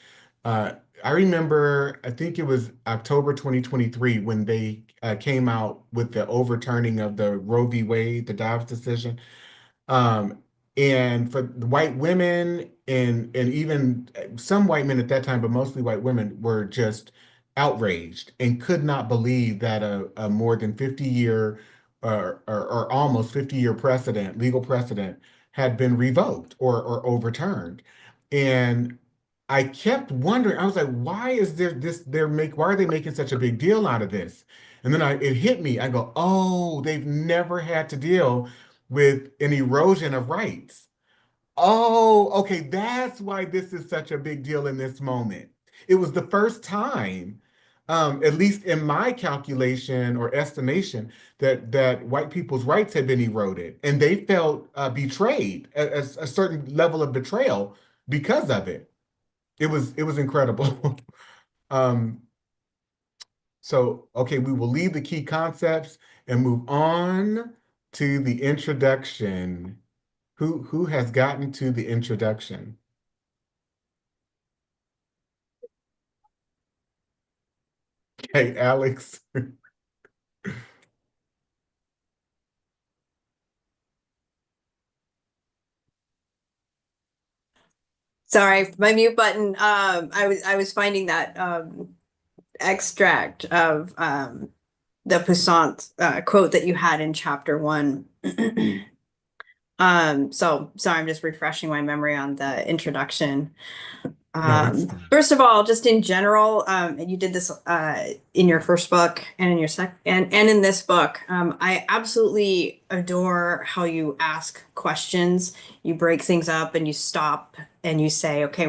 Speaker 1: Uh, I remember, I think it was October 2023 when they came out with the overturning of the Roe v. Wade, the Dobbs decision. Um, and for the white women and even some white men at that time, but mostly white women were just outraged and could not believe that a more than 50-year or almost 50-year precedent, legal precedent, had been revoked or overturned. And I kept wondering, I was like, why is there this, why are they making such a big deal out of this? And then it hit me. I go, oh, they've never had to deal with an erosion of rights. Oh, okay, that's why this is such a big deal in this moment. It was the first time, at least in my calculation or estimation, that white people's rights had been eroded, and they felt betrayed, a certain level of betrayal because of it. It was incredible. Um, so, okay, we will leave the key concepts and move on to the introduction. Who has gotten to the introduction? Okay, Alex.
Speaker 2: Sorry, my mute button. I was finding that extract of the Poussin quote that you had in chapter one. So sorry, I'm just refreshing my memory on the introduction.
Speaker 1: No, that's fine.
Speaker 2: First of all, just in general, and you did this in your first book and in your second and in this book. I absolutely adore how you ask questions. You break things up and you stop and you say, okay,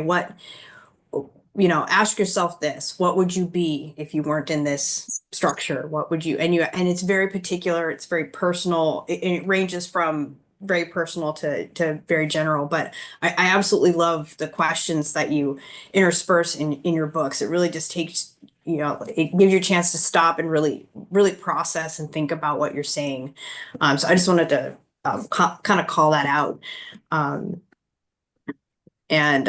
Speaker 2: ask yourself this: what would you be if you weren't in this structure? What would you? And it's very particular. It's very personal. It ranges from very personal to very general. But I absolutely love the questions that you intersperse in your books. It really just takes, it gives you a chance to stop and really process and think about what you're saying. So I just wanted to kind of call that out. Um, and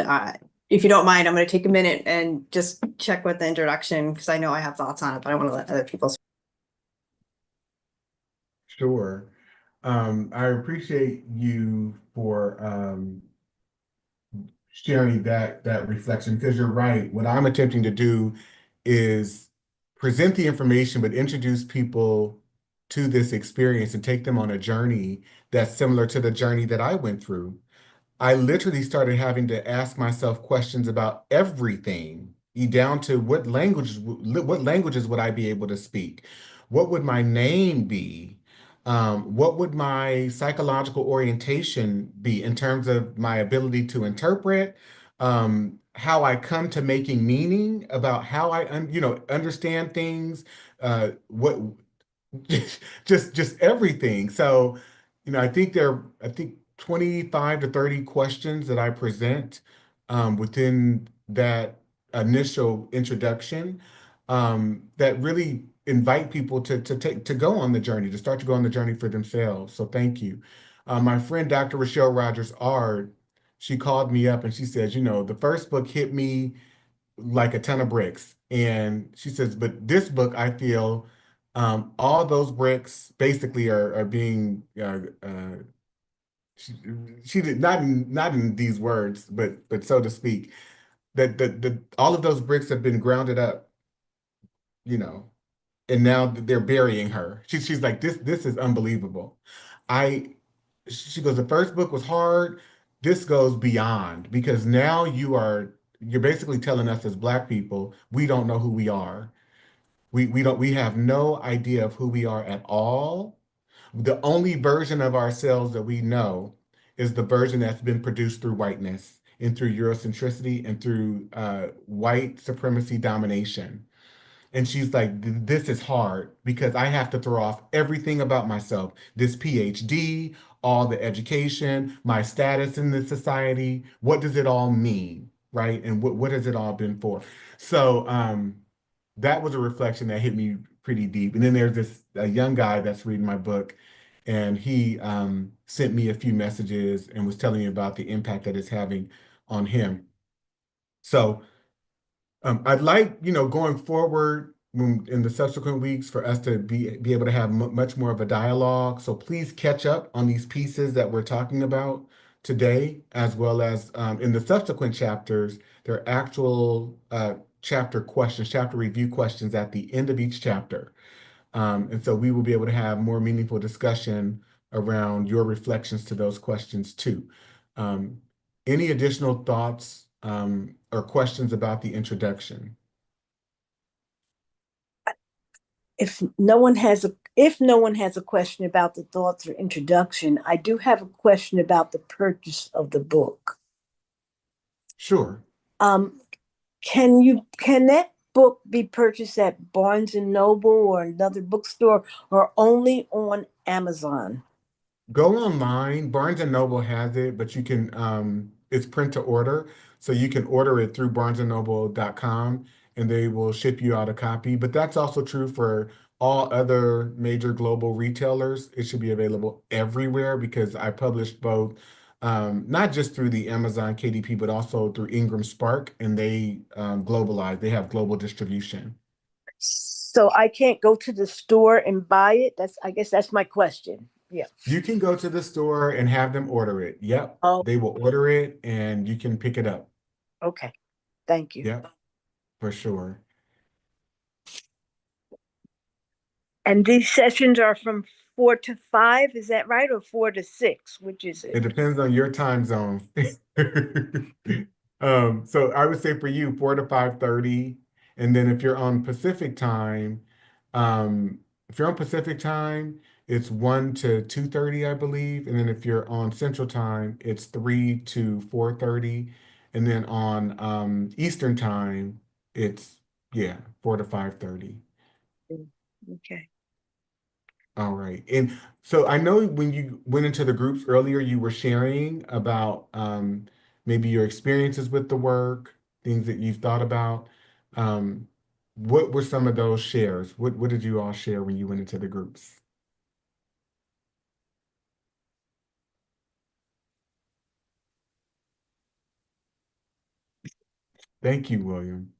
Speaker 2: if you don't mind, I'm going to take a minute and just check with the introduction because I know I have thoughts on it, but I want to let other people speak.
Speaker 1: Sure. I appreciate you for sharing that reflection because you're right. What I'm attempting to do is present the information, but introduce people to this experience and take them on a journey that's similar to the journey that I went through. I literally started having to ask myself questions about everything, down to what languages would I be able to speak? What would my name be? What would my psychological orientation be in terms of my ability to interpret, how I come to making meaning about how I understand things, what just everything. So, I think 25 to 30 questions that I present within that initial introduction. that really invite people to go on the journey, to start to go on the journey for themselves. So thank you. My friend Dr. Rochelle Rogers Ard, she called me up and she says, you know, the first book hit me like a ton of bricks. And she says, but this book, I feel all those bricks basically are being she, she did not in these words, but so to speak, that the all of those bricks have been grounded up, you know, and now they're burying her. She's like, this is unbelievable. I she goes, the first book was hard. This goes beyond because now you're basically telling us as Black people, we don't know who we are. We have no idea of who we are at all. The only version of ourselves that we know is the version that's been produced through whiteness and through Eurocentricity and through white supremacy domination. And she's like, this is hard because I have to throw off everything about myself, this PhD, all the education, my status in the society. What does it all mean? Right? And what has it all been for? So that was a reflection that hit me pretty deep. And then there's this a young guy that's reading my book, and he sent me a few messages and was telling me about the impact that it's having on him. So I'd like, you know, going forward in the subsequent weeks for us to be able to have much more of a dialogue. So please catch up on these pieces that we're talking about today, as well as in the subsequent chapters, there are actual chapter questions, chapter review questions at the end of each chapter. And so we will be able to have more meaningful discussion around your reflections to those questions too. Um, any additional thoughts or questions about the introduction?
Speaker 4: If no one has a question about the thoughts or introduction, I do have a question about the purchase of the book.
Speaker 1: Sure.
Speaker 4: Um, can that book be purchased at Barnes and Noble or another bookstore or only on Amazon?
Speaker 1: Go online. Barnes and Noble has it, but you can it's print to order. So you can order it through barnesandnoble.com and they will ship you out a copy. But that's also true for all other major global retailers. It should be available everywhere because I published both not just through the Amazon KDP, but also through Ingram Spark, and they globalize. They have global distribution.
Speaker 4: So I can't go to the store and buy it? I guess that's my question. Yeah.
Speaker 1: You can go to the store and have them order it. Yep.
Speaker 4: Oh,
Speaker 1: They will order it and you can pick it up.
Speaker 4: okay. Thank you.
Speaker 1: Yep, for sure.
Speaker 4: And these sessions are from 4 to 5, is that right? Or 4 to 6? Which is
Speaker 1: It
Speaker 4: it?
Speaker 1: depends on your time zone. So I would say for you, 4 to 5:30. And then if you're on Pacific time, it's 1 to 2:30, I believe. And then if you're on Central Time, it's 3 to 4:30. And then on Eastern Time, it's yeah, 4 to 5:30.
Speaker 4: Okay.
Speaker 1: All right. And so I know when you went into the groups earlier, you were sharing about maybe your experiences with the work, things that you've thought about. Um, what were some of those shares? What did you all share when you went into the groups? Thank you, William.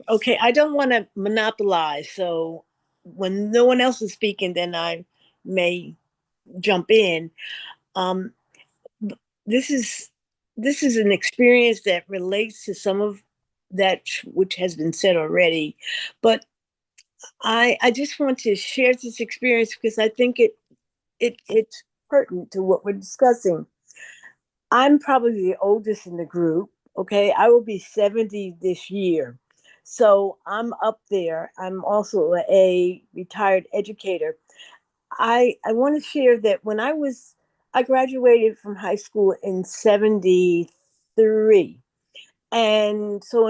Speaker 4: Okay, I don't want to monopolize, so when no one else is speaking, then I may jump in. Um, this is this is an experience that relates to some of that which has been said already, but I just want to share this experience because I think it's pertinent to what we're discussing. I'm probably the oldest in the group. Okay, I will be 70 this year. So I'm up there. I'm also a retired educator. I want to share that I graduated from high school in 73. And so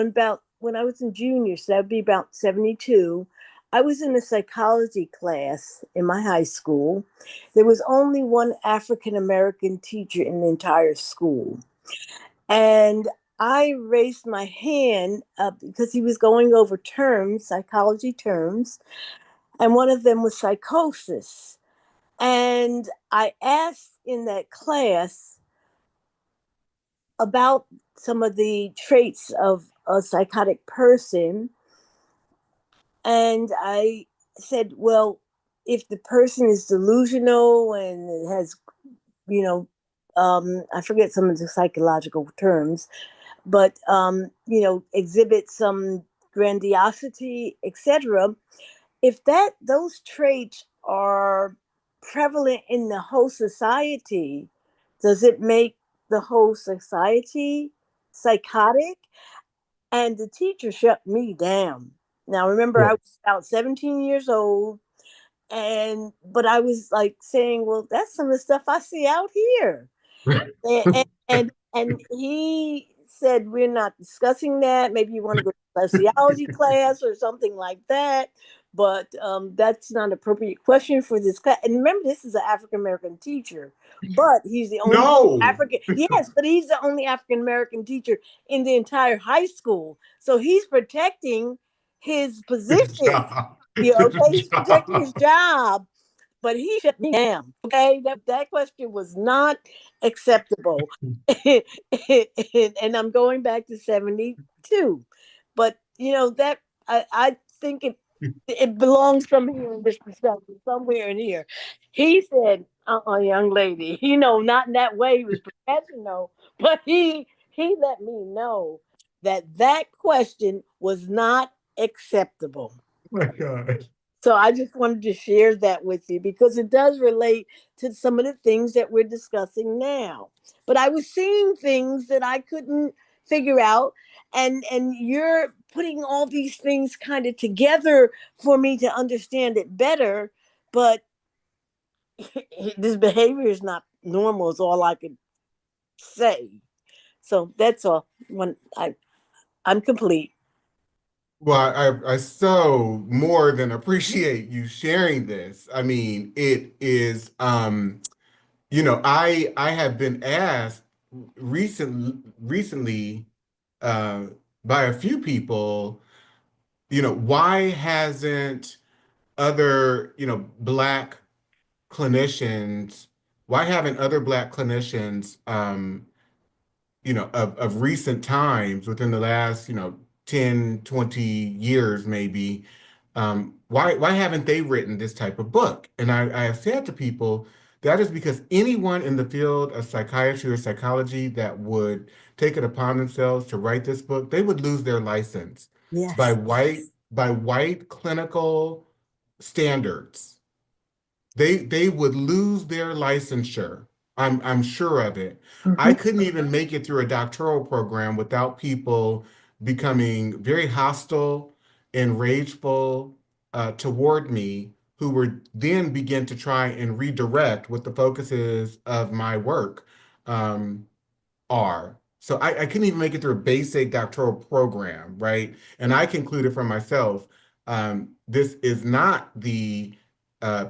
Speaker 4: when I was in junior, so that'd be about 72, I was in a psychology class in my high school. There was only one African American teacher in the entire school. And I raised my hand because he was going over terms, psychology terms, and one of them was psychosis. And I asked in that class about some of the traits of a psychotic person. And I said, well, if the person is delusional and has, you know, I forget some of the psychological terms, but, exhibit some grandiosity, etc. If those traits are prevalent in the whole society, does it make the whole society psychotic? And the teacher shut me down. Now, remember, I was about 17 years old, but I was like saying, well, that's some of the stuff I see out here. And he said, we're not discussing that. Maybe you want to go to sociology class or something like that. But that's not an appropriate question for this class. And remember, this is an African American teacher, but he's the only
Speaker 1: No.
Speaker 4: African. Yes, but he's the only African American teacher in the entire high school. So he's protecting his
Speaker 1: Good
Speaker 4: position.
Speaker 1: job.
Speaker 4: Okay,
Speaker 1: Good
Speaker 4: he's protecting his
Speaker 1: job.
Speaker 4: job, but he shut me down. Okay, that question was not acceptable, and I'm going back to 72. But that I think it belongs from here in this perspective, somewhere in here. He said, young lady, not in that way. He was professional, but he let me know that question was not acceptable.
Speaker 1: Oh my God.
Speaker 4: So I just wanted to share that with you because it does relate to some of the things that we're discussing now. But I was seeing things that I couldn't figure out, and you're putting all these things kind of together for me to understand it better. But this behavior is not normal. Is all I could say. So that's all. I'm complete.
Speaker 1: Well, I so more than appreciate you sharing this. I mean, it is I have been asked recently uh by a few people, why hasn't other, Black clinicians, why haven't other Black clinicians of recent times within the last, 10, 20 years maybe, why haven't they written this type of book? And I have said to people, that is because anyone in the field of psychiatry or psychology that would take it upon themselves to write this book, they would lose their license by
Speaker 4: Yes.
Speaker 1: white clinical standards. They would lose their licensure. I'm sure of it. I
Speaker 4: Mhm.
Speaker 1: couldn't even make it through a doctoral program without people becoming very hostile and rageful toward me, who would then begin to try and redirect what the focuses of my work um, are. So I couldn't even make it through a basic doctoral program, right? And I concluded for myself, this is not the uh,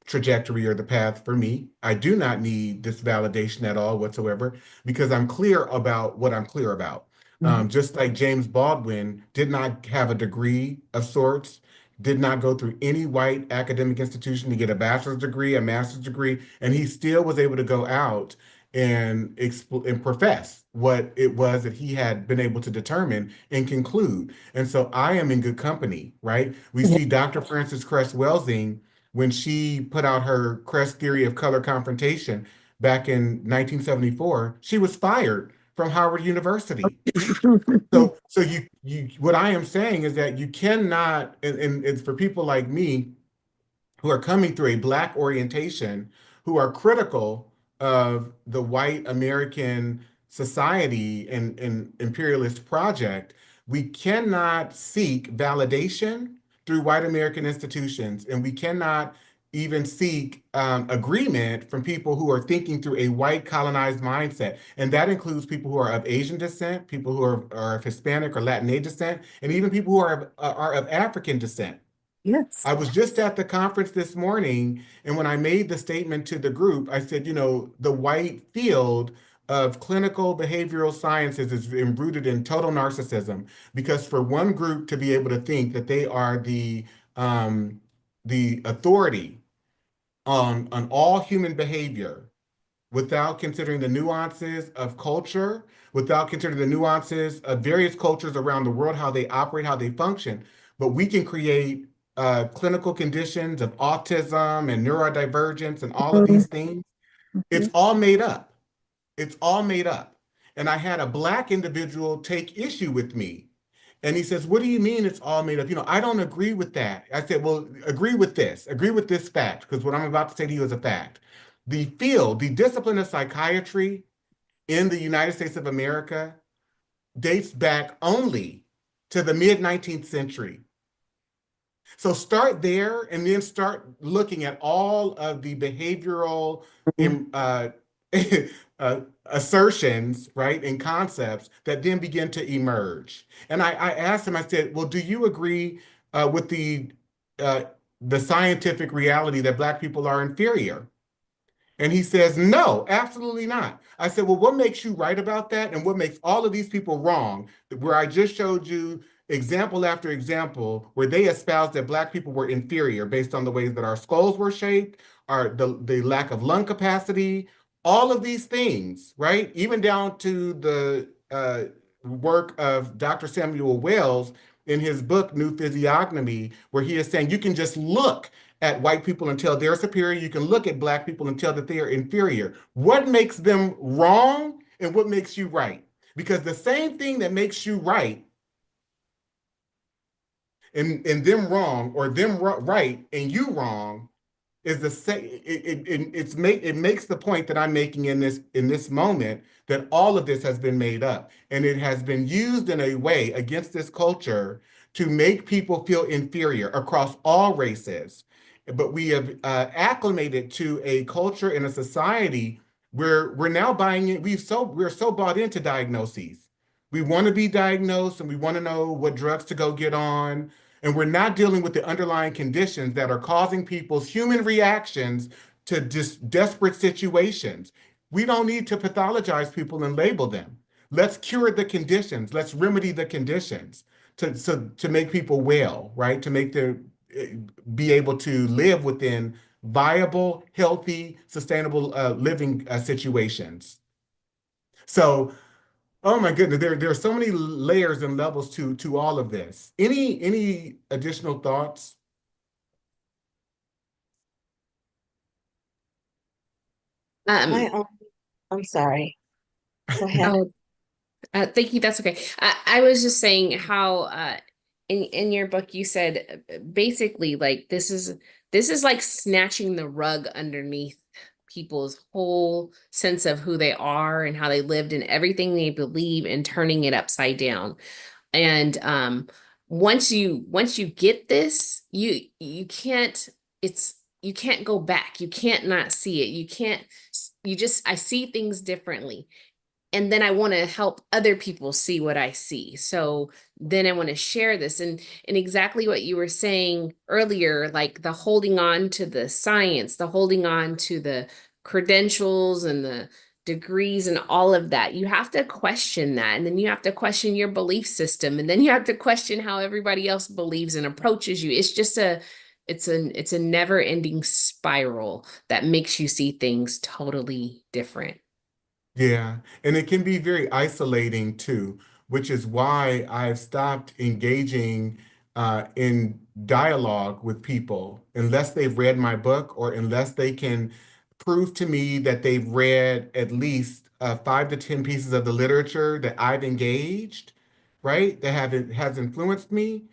Speaker 1: trajectory or the path for me. I do not need this validation at all whatsoever because I'm clear about what I'm clear about.
Speaker 4: Mhm.
Speaker 1: Just like James Baldwin did not have a degree of sorts, did not go through any white academic institution to get a bachelor's degree, a master's degree, and he still was able to go out and profess what it was that he had been able to determine and conclude. And so I am in good company, right? We
Speaker 4: Yeah.
Speaker 1: see Dr. Frances Cress Welsing when she put out her Crest theory of color confrontation back in 1974, she was fired from Harvard University. So you what I am saying is that you cannot, and it's for people like me who are coming through a Black orientation, who are critical of the white American society and imperialist project, we cannot seek validation through white American institutions, and we cannot even seek agreement from people who are thinking through a white colonized mindset. And that includes people who are of Asian descent, people who are of Hispanic or Latinx descent, and even people who are of African descent.
Speaker 4: Yes.
Speaker 1: I was just at the conference this morning, and when I made the statement to the group, I said, the white field of clinical behavioral sciences is rooted in total narcissism. Because for one group to be able to think that they are the authority on all human behavior without considering the nuances of culture, without considering the nuances of various cultures around the world, how they operate, how they function. But we can create clinical conditions of autism and neurodivergence and all of these things. It's all made up. It's all made up. And I had a Black individual take issue with me. And he says, what do you mean it's all made up? I don't agree with that. I said, well, agree with this fact, because what I'm about to say to you is a fact. The discipline of psychiatry in the United States of America dates back only to the mid 19th century. So start there and then start looking at all of the behavioral assertions, right, and concepts that then begin to emerge. And I asked him, I said, well, do you agree with uh, the scientific reality that Black people are inferior? And he says, no, absolutely not. I said, well, what makes you right about that? And what makes all of these people wrong? Where I just showed you example after example where they espoused that Black people were inferior based on the ways that our skulls were shaped, the lack of lung capacity, all of these things, right? Even down to the work of Dr. Samuel Wells in his book, New Physiognomy, where he is saying you can just look at white people and tell they're superior. You can look at Black people and tell that they are inferior. What makes them wrong and what makes you right? Because the same thing that makes you right and them wrong, or them right and you wrong, is the same. It makes the point that I'm making in this moment, that all of this has been made up and it has been used in a way against this culture to make people feel inferior across all races. But we have acclimated to a culture and a society where we're now buying it. We're so bought into diagnoses. We want to be diagnosed and we want to know what drugs to go get on, and we're not dealing with the underlying conditions that are causing people's human reactions to just desperate situations. We don't need to pathologize people and label them. Let's cure the conditions. Let's remedy the conditions to make people well, right? To make them be able to live within viable, healthy, sustainable living situations. So, oh my goodness, there are so many layers and levels to all of this. Any additional thoughts?
Speaker 5: My
Speaker 10: Um,
Speaker 5: own, I'm sorry. Go ahead.
Speaker 10: oh, thank you. That's okay. I was just saying how in your book you said basically like this is like snatching the rug underneath people's whole sense of who they are and how they lived and everything they believe and turning it upside down. And once you get this, you can't it's you can't go back. You can't not see it. You can't you just I see things differently, and then I want to help other people see what I see. So then I want to share this, and exactly what you were saying earlier, like the holding on to the science, the holding on to the credentials and the degrees and all of that. You have to question that, and then you have to question your belief system, and then you have to question how everybody else believes and approaches you. It's just it's a never-ending spiral that makes you see things totally different.
Speaker 1: Yeah, and it can be very isolating too, which is why I've stopped engaging in dialogue with people unless they've read my book or unless they can prove to me that they've read at least 5 to 10 pieces of the literature that I've engaged, right? That has influenced me.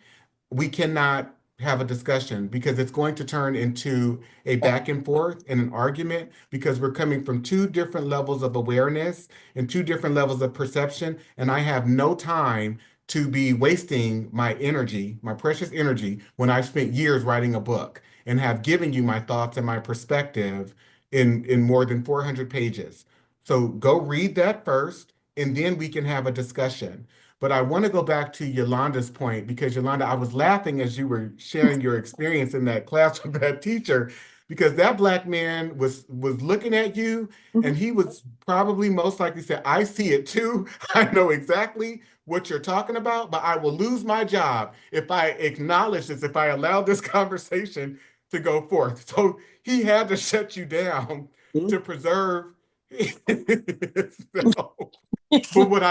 Speaker 1: We cannot have a discussion because it's going to turn into a back and forth and an argument because we're coming from two different levels of awareness and two different levels of perception. And I have no time to be wasting my energy, my precious energy, when I've spent years writing a book and have given you my thoughts and my perspective in more than 400 pages. So go read that first, and then we can have a discussion. But I want to go back to Yolanda's point because Yolanda, I was laughing as you were sharing your experience in that class with that teacher because that black man was looking at you, and he was probably most likely said, I see it too. I know exactly what you're talking about, but I will lose my job if I acknowledge this, if I allow this conversation to go forth. So he had to shut you down to preserve himself. But what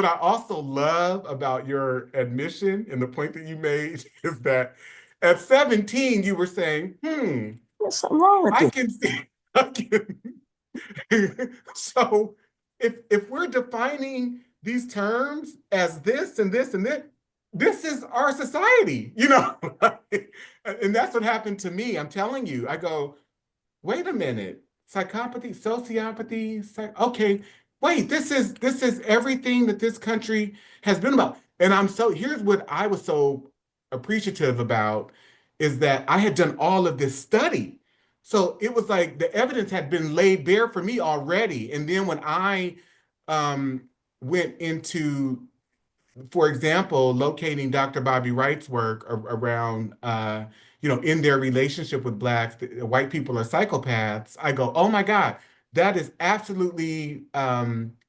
Speaker 1: I also love about your admission and the point that you made is that at 17 you were saying,
Speaker 4: There's something wrong with
Speaker 1: I
Speaker 4: this.
Speaker 1: can see, I can. So if we're defining these terms as this and this and this is our society, you know? And that's what happened to me. I'm telling you, I go, wait a minute, psychopathy, sociopathy, okay, wait, this is everything that this country has been about. And here's what I was so appreciative about is that I had done all of this study. So it was like the evidence had been laid bare for me already. And then when I went into, for example, locating Dr. Bobby Wright's work around, in their relationship with blacks, white people are psychopaths. I go, oh my God, that is absolutely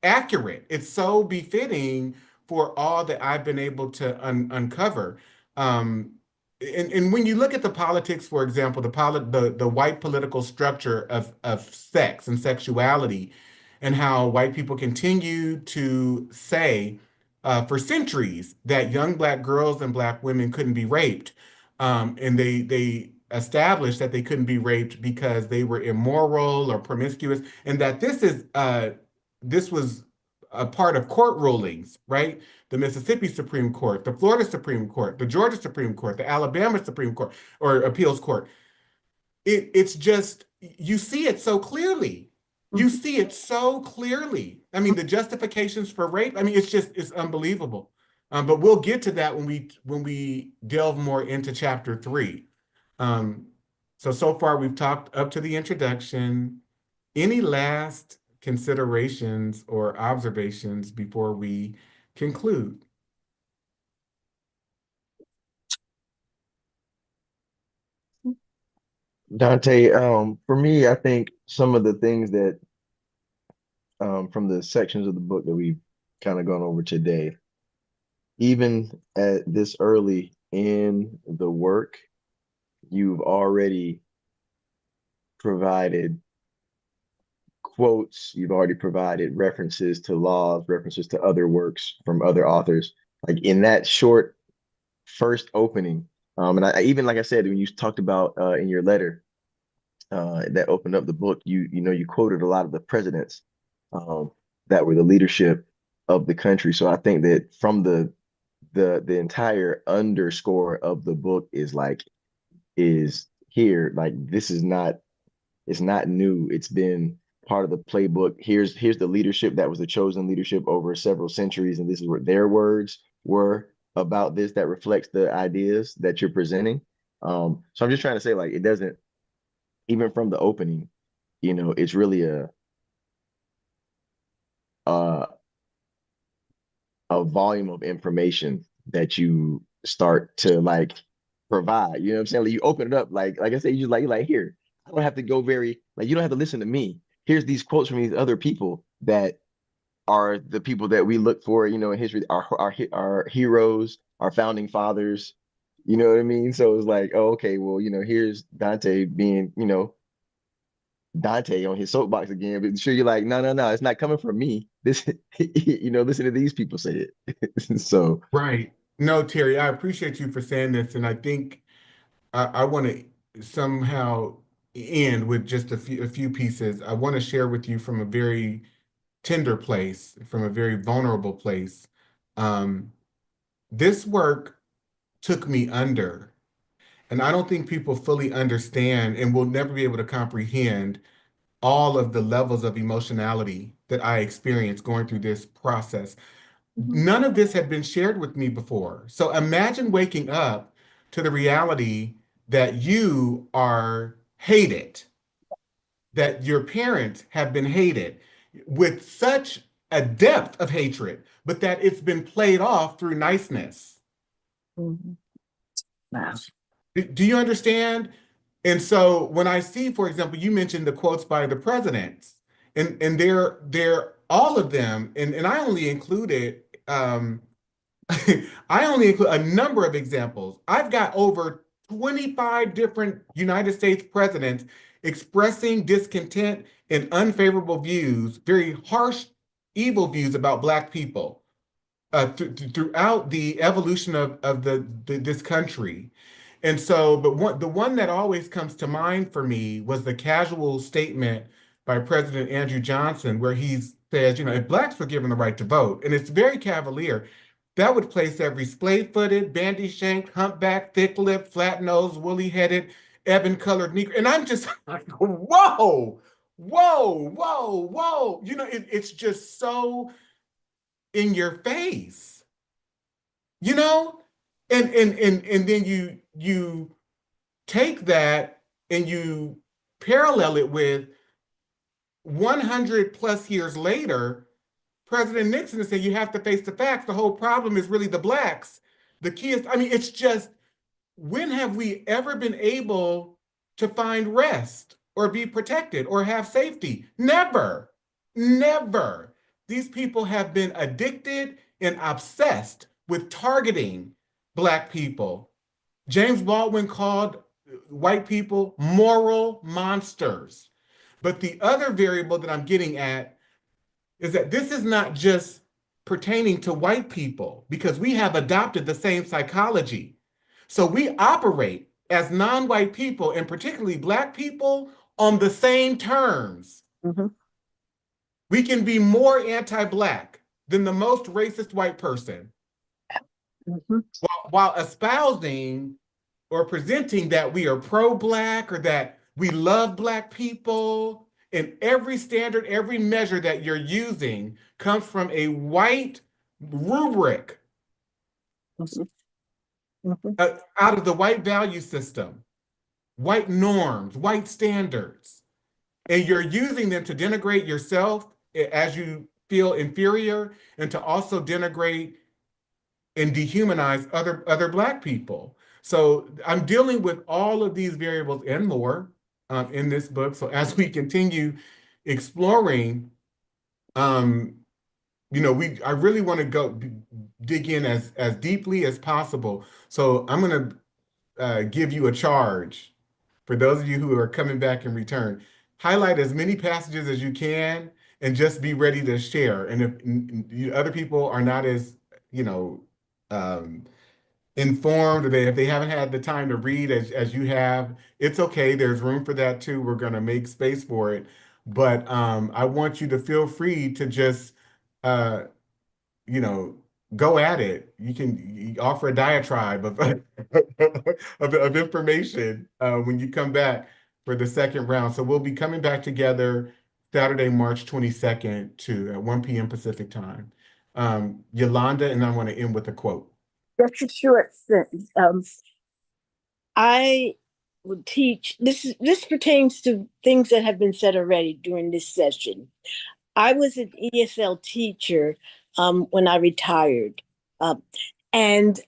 Speaker 1: accurate. It's so befitting for all that I've been able to uncover. Um, and when you look at the politics, for example, the white political structure of sex and sexuality, and how white people continue to say for centuries that young black girls and black women couldn't be raped. And they established that they couldn't be raped because they were immoral or promiscuous, and that this was a part of court rulings, right? The Mississippi Supreme Court, the Florida Supreme Court, the Georgia Supreme Court, the Alabama Supreme Court or Appeals Court. It's just you see it so clearly. You see it so clearly. I mean, the justifications for rape. I mean, it's unbelievable. But we'll get to that when we delve more into chapter 3. So far we've talked up to the introduction. Any last considerations or observations before we conclude?
Speaker 7: Dante, for me, I think some of the things that from the sections of the book that we've kind of gone over today, even at this early in the work, you've already provided quotes, you've already provided references to laws, references to other works from other authors. Like in that short first opening, and I even like I said, when you talked about in your letter that opened up the book, you quoted a lot of the presidents um, that were the leadership of the country. So I think that from the entire underscore of the book is here. Like this is not it's not new. It's been part of the playbook. Here's the leadership that was the chosen leadership over several centuries, and this is what their words were about this that reflects the ideas that you're presenting. So I'm just trying to say, like, it doesn't even from the opening, it's really a a volume of information that you start to like provide. You know what I'm saying? Like you open it up, like I said, you just like here. I don't have to go very like you don't have to listen to me. Here's these quotes from these other people that are the people that we look for, in history, our heroes, our founding fathers. You know what I mean? So it's like, oh, okay, well, here's Dante being, Dante on his soapbox again, but sure you're like, no, no, no, it's not coming from me. This, listen to these people say it. So
Speaker 1: Right. No, Terry, I appreciate you for saying this, and I think I want to somehow end with just a few pieces. I want to share with you from a very tender place, from a very vulnerable place. Um, this work took me under, and I don't think people fully understand and will never be able to comprehend all of the levels of emotionality that I experienced going through this process. None of this had been shared with me before. So imagine waking up to the reality that you are hated, that your parents have been hated with such a depth of hatred, but that it's been played off through niceness.
Speaker 3: Mhm. Wow.
Speaker 1: Do you understand? And so when I see, for example, you mentioned the quotes by the presidents, and they're all of them, and I only included I only include a number of examples. I've got over 25 different United States presidents expressing discontent and unfavorable views, very harsh, evil views about Black people throughout the evolution of this country. And so, but the one that always comes to mind for me was the casual statement by President Andrew Johnson, where he says, you know, if Blacks were given the right to vote, and it's very cavalier, that would place every splay-footed, bandy-shanked, humpback, thick-lipped, flat-nosed, woolly-headed, ebon-colored Negro. And I'm just like, whoa, whoa, whoa, whoa. You know, it's just so in your face, you know? And then you take that and you parallel it with 100 plus years later, President Nixon said you have to face the facts. The whole problem is really the Blacks. The key is, I mean, it's just, when have we ever been able to find rest or be protected or have safety? Never, never. These people have been addicted and obsessed with targeting Black people. James Baldwin called white people moral monsters. But the other variable that I'm getting at is that this is not just pertaining to white people because we have adopted the same psychology. So we operate as non-white people and particularly Black people on the same terms.
Speaker 4: Mm-hmm.
Speaker 1: We can be more anti-Black than the most racist white person
Speaker 4: Mm-hmm.
Speaker 1: while espousing or presenting that we are pro-Black or that we love Black people. And every standard, every measure that you're using comes from a white rubric out of the white value system, white norms, white standards. And you're using them to denigrate yourself as you feel inferior and to also denigrate and dehumanize other Black people. So I'm dealing with all of these variables and more in this book. So as we continue exploring, you know, I really want to go dig in as deeply as possible. So I'm going to give you a charge for those of you who are coming back in return. Highlight as many passages as you can and just be ready to share. And if other people are not as, you know, informed, or if they haven't had the time to read as you have, it's okay. There's room for that too. We're going to make space for it. But I want you to feel free to just, uh, you know, go at it. You offer a diatribe of, of information when you come back for the second round. So we'll be coming back together Saturday, March 22nd to 1 p.m. Pacific time. Yolanda, and I want to end with a quote.
Speaker 4: That's a short sentence. I would teach this pertains to things that have been said already during this session. I was an ESL teacher when I retired. And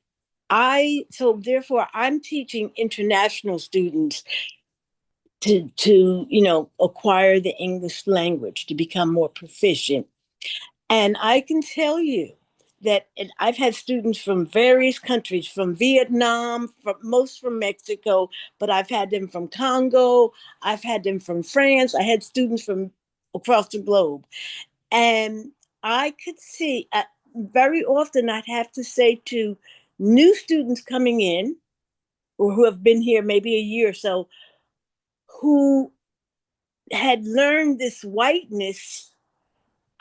Speaker 4: so therefore I'm teaching international students to acquire the English language, to become more proficient. And I can tell you that I've had students from various countries, from Vietnam, most from Mexico, but I've had them from Congo, I've had them from France, I had students from across the globe. And I could see very often I'd have to say to new students coming in, or who have been here maybe a year or so, who had learned this whiteness,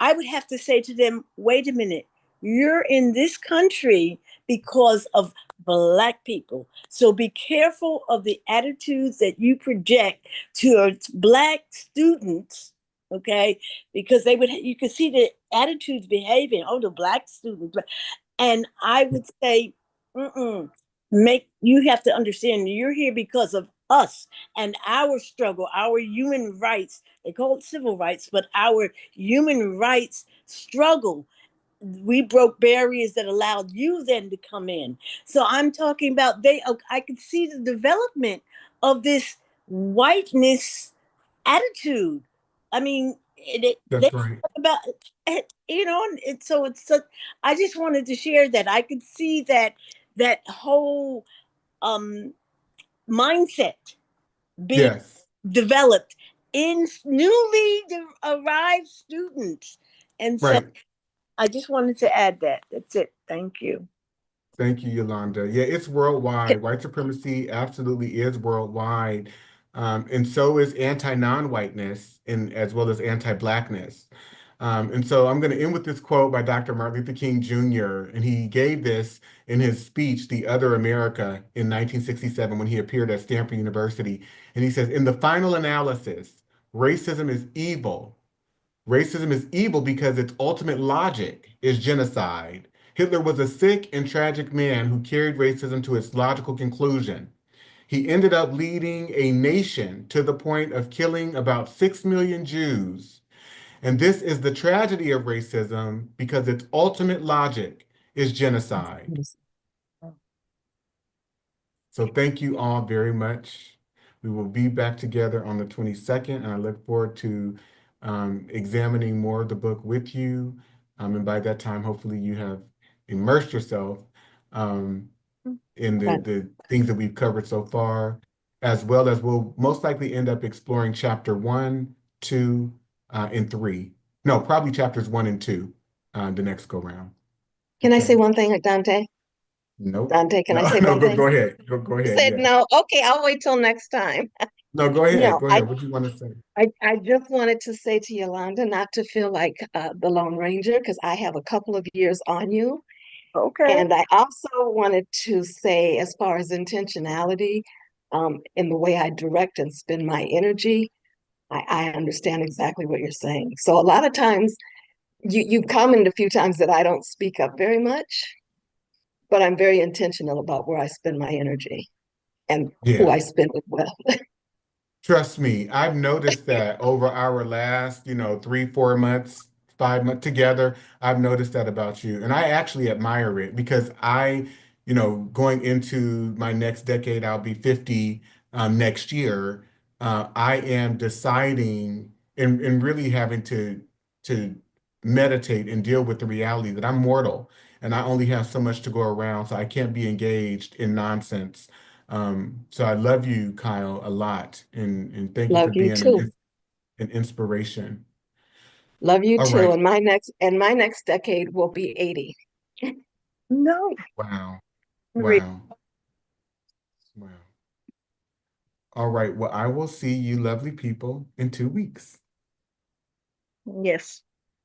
Speaker 4: I would have to say to them, wait a minute, you're in this country because of Black people. So be careful of the attitudes that you project towards Black students, okay? Because you could see the attitudes behaving, oh, the Black students. And I would say, you have to understand you're here because of us and our struggle, our human rights. They call it civil rights, but our human rights struggle. We broke barriers that allowed you then to come in. So I'm talking about I could see the development of this whiteness attitude. I mean, they
Speaker 1: That's right.
Speaker 4: talk about it, and it's so I just wanted to share that. I could see that whole um mindset being
Speaker 1: Yes.
Speaker 4: developed in newly arrived students. And so
Speaker 1: Right.
Speaker 4: I just wanted to add that. That's it. Thank you.
Speaker 1: Thank you, Yolanda. Yeah, it's worldwide. White supremacy absolutely is worldwide. And so is anti-non-whiteness and as well as anti-Blackness. And so I'm going to end with this quote by Dr. Martin Luther King Jr. And he gave this in his speech, The Other America, in 1967 when he appeared at Stanford University. And he says, in the final analysis, racism is evil. Racism is evil because its ultimate logic is genocide. Hitler was a sick and tragic man who carried racism to its logical conclusion. He ended up leading a nation to the point of killing about 6 million Jews. And this is the tragedy of racism because its ultimate logic is genocide. So thank you all very much. We will be back together on the 22nd, and I look forward to examining more of the book with you. And by that time, hopefully you have immersed yourself um, in the things that we've covered so far, as well as we'll most likely end up exploring chapter 1, 2, and 3. No, probably chapters 1 and 2 the next go round.
Speaker 5: Can I say
Speaker 1: Okay.
Speaker 5: one thing, Dante?
Speaker 1: Nope.
Speaker 5: Dante, can I
Speaker 1: No,
Speaker 5: say
Speaker 1: no,
Speaker 5: one thing?
Speaker 1: go ahead. Go
Speaker 5: You
Speaker 1: ahead.
Speaker 5: said
Speaker 1: Yeah.
Speaker 5: no. Okay, I'll wait till next time.
Speaker 1: No, go ahead.
Speaker 5: No,
Speaker 1: Go ahead. What do you want to say?
Speaker 5: I just wanted to say to Yolanda not to feel like the Lone Ranger because I have a couple of years on you.
Speaker 4: Okay.
Speaker 5: And I also wanted to say, as far as intentionality, in the way I direct and spend my energy, I understand exactly what you're saying. So a lot of times, you've commented a few times that I don't speak up very much, but I'm very intentional about where I spend my energy and who
Speaker 1: Yeah.
Speaker 5: I spend it with.
Speaker 1: Trust me, I've noticed that over our last, 3, 4 months, 5 months together, I've noticed that about you. And I actually admire it because going into my next decade, I'll be 50 next year. I am deciding and really having to meditate and deal with the reality that I'm mortal and I only have so much to go around, so I can't be engaged in nonsense. So I love you, Kyle, a lot, and thank you
Speaker 5: Love
Speaker 1: for
Speaker 5: you
Speaker 1: being
Speaker 5: too.
Speaker 1: an inspiration.
Speaker 5: Love you
Speaker 1: All
Speaker 5: too.
Speaker 1: right.
Speaker 5: And my next decade will be 80.
Speaker 4: No.
Speaker 1: Wow. Wow. Wow. All right. Well, I will see you lovely people in 2 weeks.
Speaker 4: Yes.